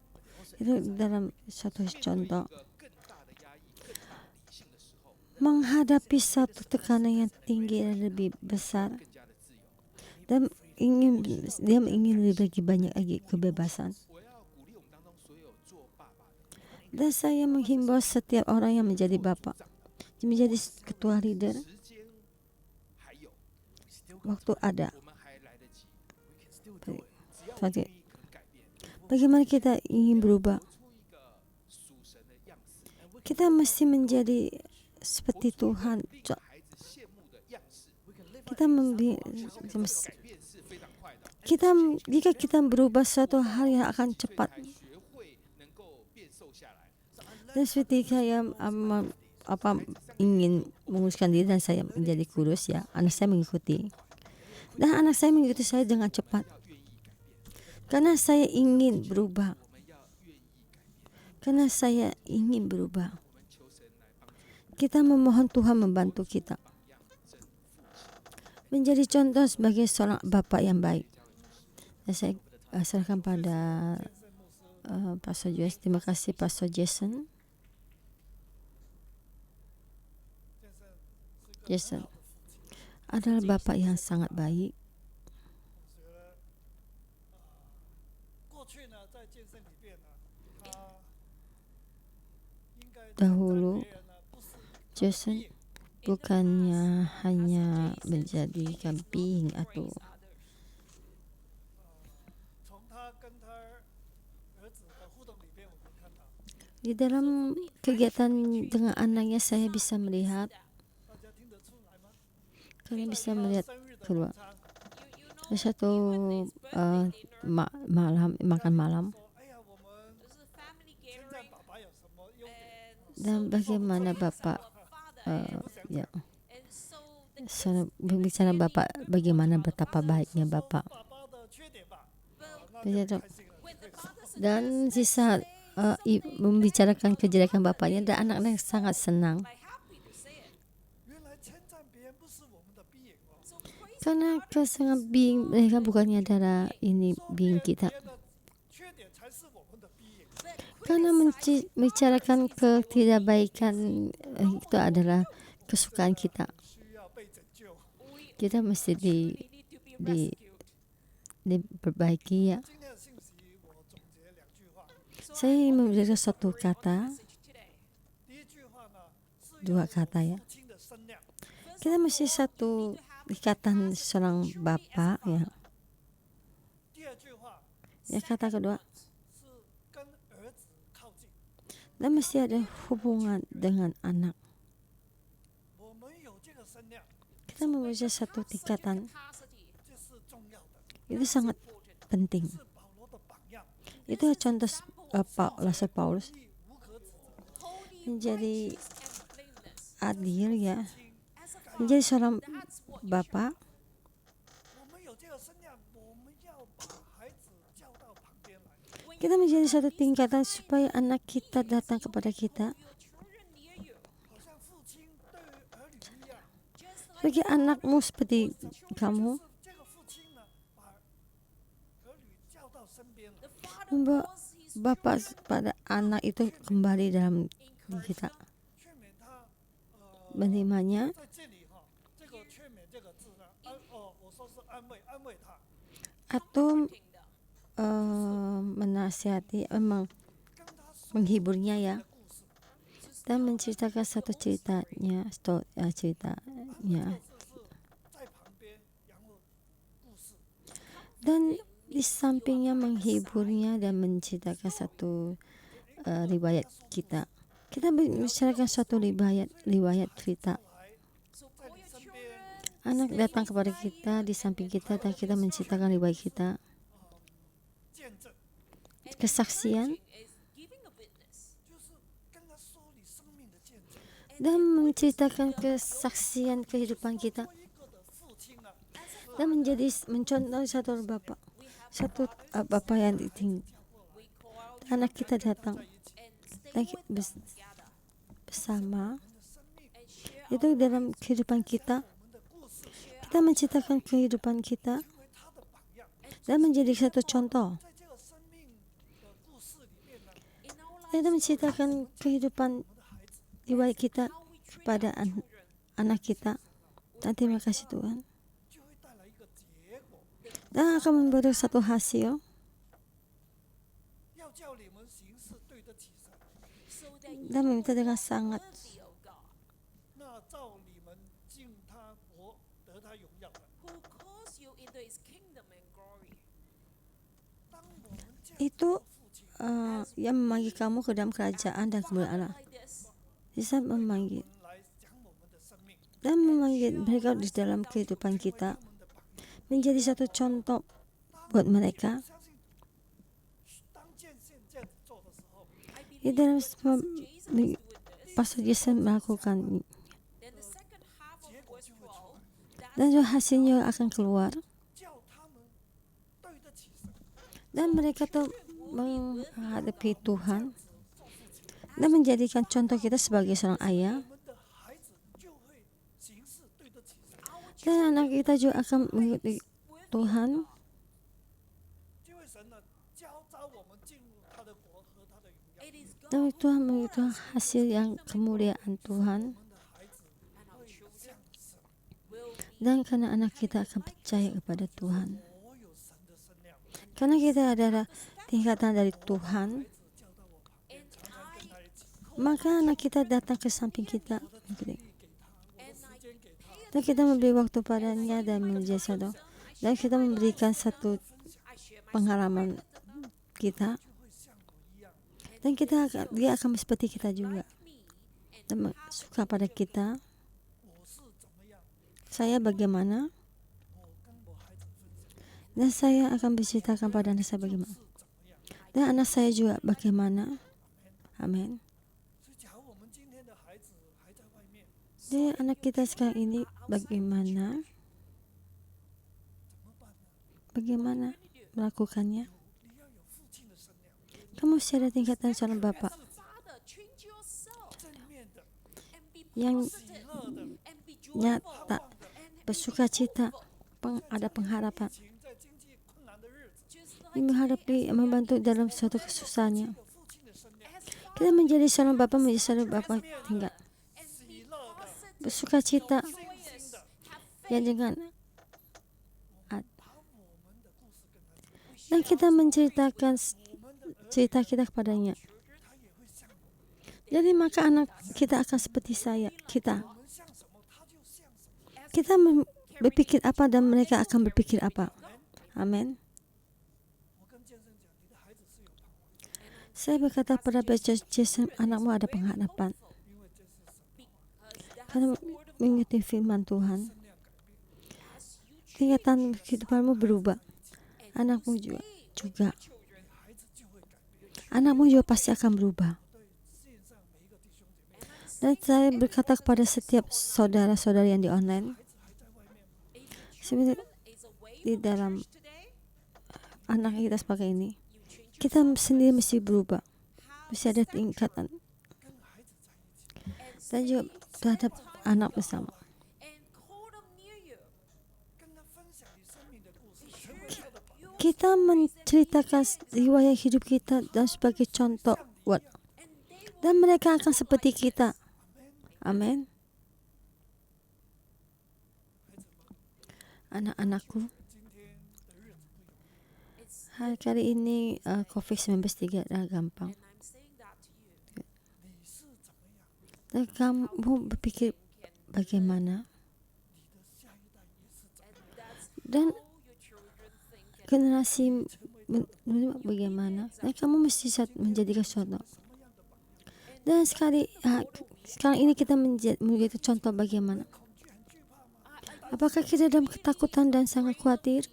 B: Itu dalam suatu
D: 面对一
B: contoh
D: 个更大的压抑、更大的理性的时候，
B: menghadapi satu tekanan yang tinggi dan lebih besar
D: 更加的自由。
B: dan dia ingin lebih banyak lagi kebebasan.
D: 我要鼓励我们当中所有做爸爸的，
B: Dan saya menghimbau setiap orang yang menjadi bapak, menjadi ketua leader
D: 时间还有，
B: waktu ada.
D: 我们还来只要你愿意肯改变，
B: Bagaimana kita ingin berubah?
D: 出一个属神的样式，
B: Kita mesti menjadi seperti Tuhan.
D: 令孩子羡慕的样式。
B: Kita
D: 这个改变是非常快的，
B: jika kita berubah, suatu hal yang akan
D: 所以
B: cepat.
D: 才学会能够变瘦下来。
B: Dan seperti saya ingin menguruskan diri dan saya menjadi kurus ya, anak saya mengikuti. Dan anak saya mengikuti saya dengan cepat.
D: 要愿意改变，
B: Karena saya ingin berubah.
D: 我们要愿意改变，
B: Karena saya ingin berubah.
D: 我们求神来帮助，
B: Kita memohon Tuhan membantu kita
D: 榜样真父亲。
B: menjadi contoh sebagai seorang bapak yang baik. Dan saya serahkan pada Pastor Joyce. Terima kasih Pastor Jason. Jason adalah bapak yang sangat baik.
E: 过去呢，在健身里边呢，他应该
B: Dahulu
E: 别人呢不是
B: Jason bukannya hanya menjadikan being atau
E: 从他跟他儿子的互动里边，我们看到
B: di dalam kegiatan dengan anaknya saya bisa melihat,
E: 大家听得出来吗？
B: kalian bisa melihat
E: 生日的
B: kedua
E: 晚餐，
B: ada satu makan malam
E: 说：“哎呀，我们称赞爸爸有什么优点？
B: dan bagaimana bapak ya berbicara bapak bagaimana betapa baiknya bapak
E: 爸爸的缺点吧。”
B: begitu. Dan sisa membicarakan kejelekan bapaknya dan anak-anak sangat senang
E: 原来称赞别人不是我们的必赢哦，
B: karena kesenangan being mereka bukannya adalah ini being kita.
E: 别人的缺点才是我们的必赢。
B: Karena membicarakan ketidakbaikan itu adalah kesukaan kita.
E: 需要被拯救。
B: Kita mesti diperbaiki ya.
E: 今天的信息我总结2句话。
B: Saya ingin memberikan satu kata,
E: 第一句话呢是
B: dua kata ya.
E: 父亲的身量，
B: Kita mesti satu ikatan seorang bapak ya.
E: 第二句话
B: Ya kata kedua,
E: 是跟儿子靠近。
B: dan mesti ada hubungan dengan anak.
E: 我们有这个身量，
B: Kita memiliki satu ikatan
E: 这是重要的，
B: itu sangat penting.
E: 是保罗的榜样，
B: Itu contoh Rasul Paulus
E: 义无可指责。
B: menjadi adil ya, menjadi seorang bapak.
E: 我们有这个身量，我们要把孩子叫到旁边来。
B: Kita menjadi satu tingkatan supaya anak kita datang kepada kita.
E: 好像父亲对儿女一样，
B: Bagi anakmu seperti kamu,
E: 这个父亲呢，把儿女叫到身边了，
B: membawa bapak pada anak itu kembali dalam diri kita.
E: 劝勉他，Menerimanya 在这里哈，这个劝勉这个字呢，我说是安慰，安慰他，
B: atau menasihati, memang
E: 跟他说
B: menghiburnya ya,
E: 故事，
B: dan menceritakan satu ceritanya, ceritanya.
E: 就是在旁边，然后故事。
B: Dan di sampingnya menghiburnya dan menceritakan satu riwayat kita. Kita membicarakan suatu riwayat cerita.
E: 来，在你身边，
B: Anak datang kepada kita di samping kita dan kita menceritakan riwayat kita,
E: 见证，
B: kesaksian
E: 就是跟他说你生命的见证。
B: dan menceritakan kesaksian kehidupan kita
E: 做一个的父亲呢，
B: dan mencontoh satu bapak, satu bapak yang ditinggi. Anak kita datang dan bersama itu dalam kehidupan kita.
E: 我们的故事
B: Kita menceritakan kehidupan kita
E: 成为他的榜样。
B: dan menjadi satu contoh.
E: 在这个生命的故事里面呢，
B: Kita menceritakan kehidupan
E: 我们的孩子
B: riwayat kita kepada anak kita. Dan terima kasih Tuhan.
E: 就会带来一个结果，
B: Dan akan memberi satu hasil
E: 要叫你们行事对得起神，
B: dan meminta dengan sangat.
E: 那照你们进他国得他荣耀的，
B: itu yang memanggil kamu ke dalam kerajaan dan kemuliaan Allah. Bisa memanggil
E: 来讲我们的生命，
B: dan memanggil mereka di dalam kehidupan kita, menjadi satu contoh buat mereka
E: 相信当见证这样子做的时候，
B: di dalam semua Pastor Jason melakukan, dan juga hasilnya akan keluar,
E: 叫他们对得起神，
B: dan mereka tuh menghadapi Tuhan dan menjadikan contoh kita sebagai seorang ayah,
E: 我们的孩子就会行事对得起神，
B: dan anak kita juga akan mengikuti Tuhan,
E: 因为神呢教召我们进入他的国和他的荣耀，
B: dan Tuhan mengikuti hasil yang kemuliaan Tuhan,
E: 我们的孩子会向神
B: dan karena anak kita akan percaya kepada Tuhan,
E: 所有神的声量，
B: karena kita adalah tingkatan dari Tuhan,
E: 叫到我旁边，常常跟他一起，
B: maka anak kita datang ke samping kita,
E: 给他，我的时间给他，
B: dan kita memberi waktu padanya dan menjadi satu, dan kita memberikan satu pengalaman kita,
E: 就会像我一样，
B: dan dia akan seperti kita juga, dan suka pada kita.
E: 我是怎么样，
B: Saya bagaimana,
E: 我跟我孩子分享
B: dan saya akan berceritakan pada anak saya bagaimana,
E: 是怎么样。
B: dan anak saya juga bagaimana. Amin.
E: 所以，假如我们今天的孩子还在外面，
B: Jadi anak kita sekarang ini bagaimana,
E: 怎么办呢？
B: bagaimana melakukannya?
E: 你要有父亲的声量，
B: Kamu mesti ada tingkatan seorang bapak
E: 正面的、
B: yang
E: 喜乐的、
B: nyata, bersuka cita, ada pengharapan,
E: 情在经济困难的日子，
B: menghadapi, membantu dalam suatu kesusahannya.
E: 有父亲的声量，
B: Kita menjadi seorang bapak, menjadi seorang bapak tinggal,
E: 喜乐的、
B: bersuka cita,
E: 信心的，
B: yang dengan
E: 把我们的故事跟他讲，
B: dan kita menceritakan
E: 我们的儿
B: cerita kita kepadanya.
E: 他也会像我们，
B: Jadi maka anak kita akan seperti saya, kita.
E: 我们像什么，他就像什么。
B: Kita berpikir apa dan mereka akan berpikir apa. Amin.
E: 我跟健身讲，你的孩子是有盼望的，
B: Saya berkata pada Pastor Jason, anakmu ada pengharapan.
E: 因为这是神的话，
B: Karena mengikuti firman Tuhan,
E: 声量改变，
B: tingkatan kehidupanmu berubah. Anakmu juga.
E: 孩子就会改变。
B: Anakmu juga pasti akan berubah.
E: 对线上每一个弟兄姐妹，
B: Dan saya berkata kepada setiap saudara-saudari yang di online,
E: 孩子还在外面吗？
B: sebenarnya di dalam anak kita sebagai ini, kita sendiri mesti berubah. Mesti ada tingkatan.
E: 跟孩子在一起，
B: Dan juga terhadap anak bersama.
E: 跟他分享你生命的故事，成为他的榜样。
B: Kita menceritakan riwayat hidup kita dan sebagai contoh buat, dan mereka akan seperti kita. Amin. Anak-anakku,
E: 今天的日子不容易，
B: hari kali ini COVID-19 tidak gampang.
E: 你是怎么样？
B: Dan kamu berpikir bagaimana,
E: 你的下一代也是怎么样？
B: dan generasi menerima bagaimana, dan kamu mesti menjadikan contoh. Dan sekarang ini kita menjadi contoh bagaimana. Apakah kita dalam ketakutan dan sangat khawatir?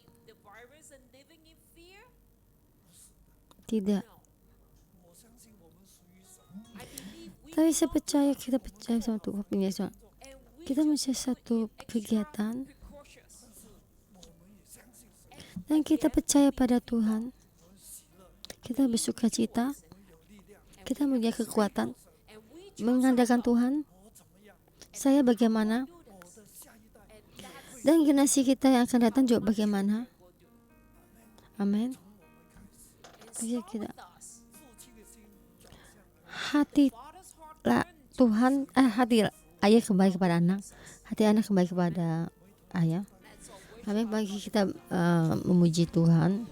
B: Tidak.
E: 我相信我们属于神，
B: Tapi saya percaya kita percaya sama Tuhan punya Tuhan. Kita mesti satu kegiatan
E: 我们也相信神，
B: dan kita percaya pada Tuhan.
E: 我们喜乐，
B: Kita bersuka cita,
E: 我们有力量。
B: kita punya kekuatan mengandalkan Tuhan.
E: 我怎么样？
B: Saya bagaimana,
E: 我的下一代
B: dan generasi kita yang akan datang juga bagaimana. Amin.
E: 从我们开始，
B: Jadi kita
E: 父亲的心转向儿
B: hati Tuhan, hati ayah kembali kepada anak, hati anak kembali kepada ayah. Amin. Bagi kita memuji Tuhan.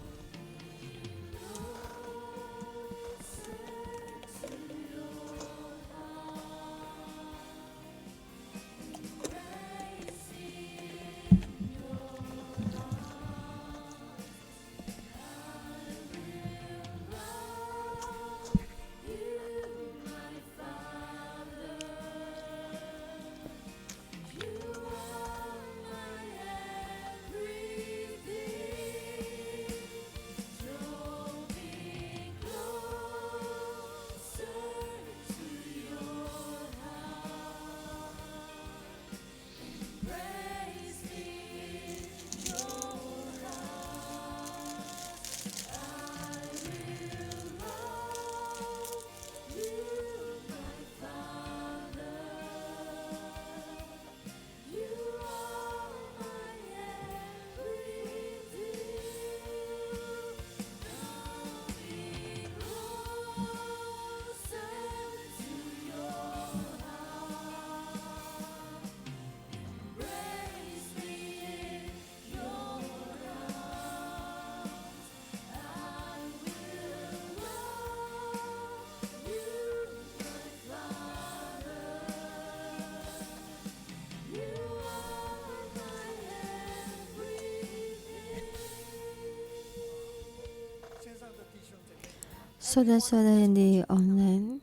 B: saudara-saudara yang di online,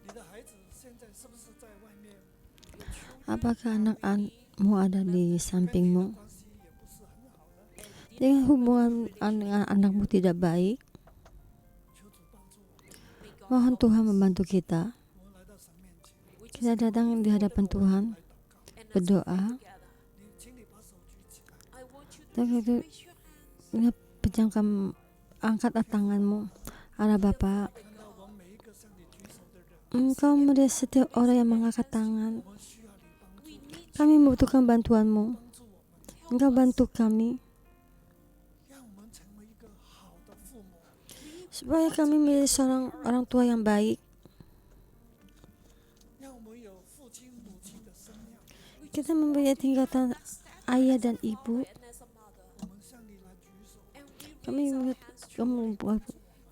E: 你的孩子现在是不是在外面有秋
B: apakah anak-anakmu ada di sampingmu?
E: 关系也不是很好呢？
B: Dengan hubungan dengan anakmu tidak baik,
E: 求主帮助我们，
B: mohon Tuhan membantu kita.
E: 我们来到神面前，
B: Kita datang di hadapan Tuhan, berdoa,
E: 你请你把手举起来，
B: dan itu pejamkan, angkat tanganmu. Allah Bapa,
E: 看到我们每一个向你举手的人，
B: Engkau melihat setiap orang yang mengangkat tangan.
E: 我们需要你帮助，
B: Kami membutuhkan bantuanmu.
E: 帮助我们，
B: Engkau bantu kami
E: 让我们成为一个好的父母，
B: supaya kami menjadi seorang orang tua yang baik.
E: 让我们有父亲母亲的身量。
B: Kita mempunyai tingkatan ayah dan ibu.
E: 我们向你来举手，
B: Kami kamu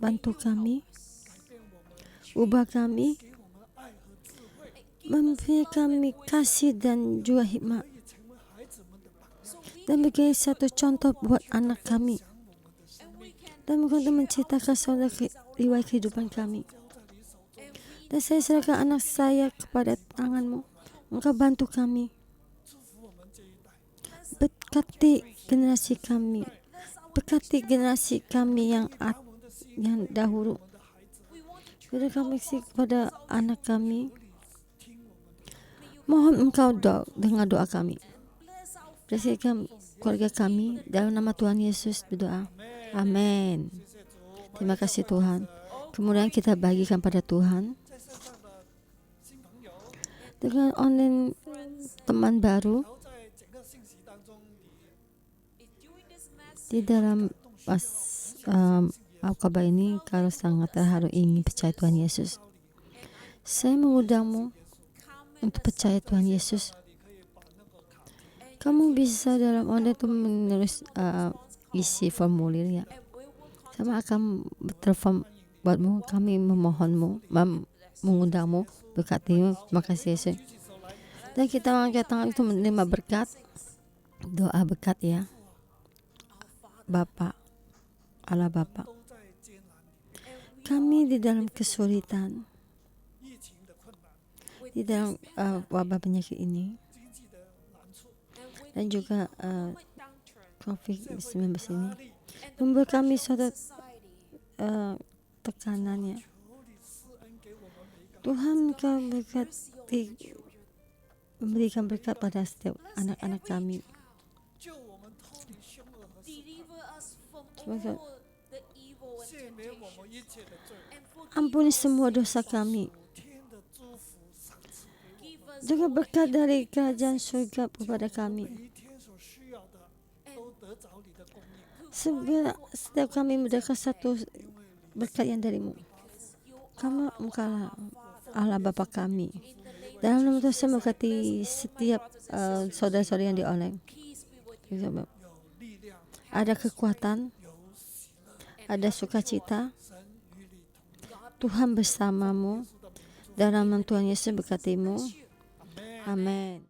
B: bantu kami,
E: 改变我们，
B: ubah kami,
E: 给我们爱和智慧，
B: memberi kami kasih dan juga hikmat,
E: 可以成为孩子们的榜样，
B: dan menjadi satu contoh buat anak kami.
E: 讲我们的生命
B: Dan untuk menciptakan saudara riwayat kehidupan kami.
E: 交在你手中，
B: Dan saya serahkan anak saya kepada tanganmu. Engkau bantu kami.
E: 祝福我们这一代，
B: Berkati generasi kami. Berkati generasi kami yang
E: 把我们的心
B: yang dahulu.
E: 我们的孩子
B: Beri kami kasih kepada anak kami.
E: 听我们的，
B: Mohon engkau dengar doa kami. Bersihkan keluarga kami. Dalam nama Tuhan Yesus berdoa. Amin.
E: 谢谢主。
B: Terima kasih Tuhan. Kemudian kita bagikan pada Tuhan.
E: 在线上的新朋友，
B: Dengan online teman baru.
E: 然后在整个信息当中，你
B: Di dalam pas khotbah ini, kalau sangat terharu ingin percaya Tuhan Yesus, saya mengundangmu untuk percaya Tuhan Yesus.
E: 你可以把那个卡
B: Kamu bisa dalam online itu menulis isi formulir ya. Sama akan telepon buatmu. Kami memohonmu, mengundangmu, berkatimu. Terima kasih Yesus. Dan kita angkat tangan itu menerima berkat, doa berkat ya. Bapa, Allah Bapa,
E: 都在艰难里，
B: kami di dalam kesulitan,
E: 疫情的困难，
B: di dalam wabah penyakit ini,
E: 经济的难处，
B: dan juga COVID-19 ini
E: 压力，
B: membuat kami suatu tekanannya.
E: 求你施恩给我们每一个，
B: Tuhan Engkau berkati, memberikan berkat pada setiap anak-anak kami.
E: 救我们脱离凶恶和试
A: Deliver us from
B: Semoga
A: all the evil
E: 探，
A: and
E: 赦免我
A: temptation.
E: 们一切的罪，
A: And forgive
B: Ampuni
A: us
B: semua dosa kami.
E: 属天的祝福赏赐给我
A: Give us
B: Juga
A: all
B: berkat dari
A: heavenly
B: kerajaan
A: blessings.
B: surga kepada
E: 们，每
B: kami.
E: 一天所需要的都得着你的供应，
B: Setiap kami mendapatkan satu berkat yang darimu. Kamu engkaulah Allah Bapa kami. Dalam nama Tuhan saya memberkati setiap saudara-saudara yang di online.
A: Peace be with you.
E: 有力量，
B: Ada kekuatan,
E: 有喜乐，
B: ada sukacita.
E: 神与你同在。
B: Tuhan bersamamu. Dalam nama Tuhan Yesus berkatimu. Amin.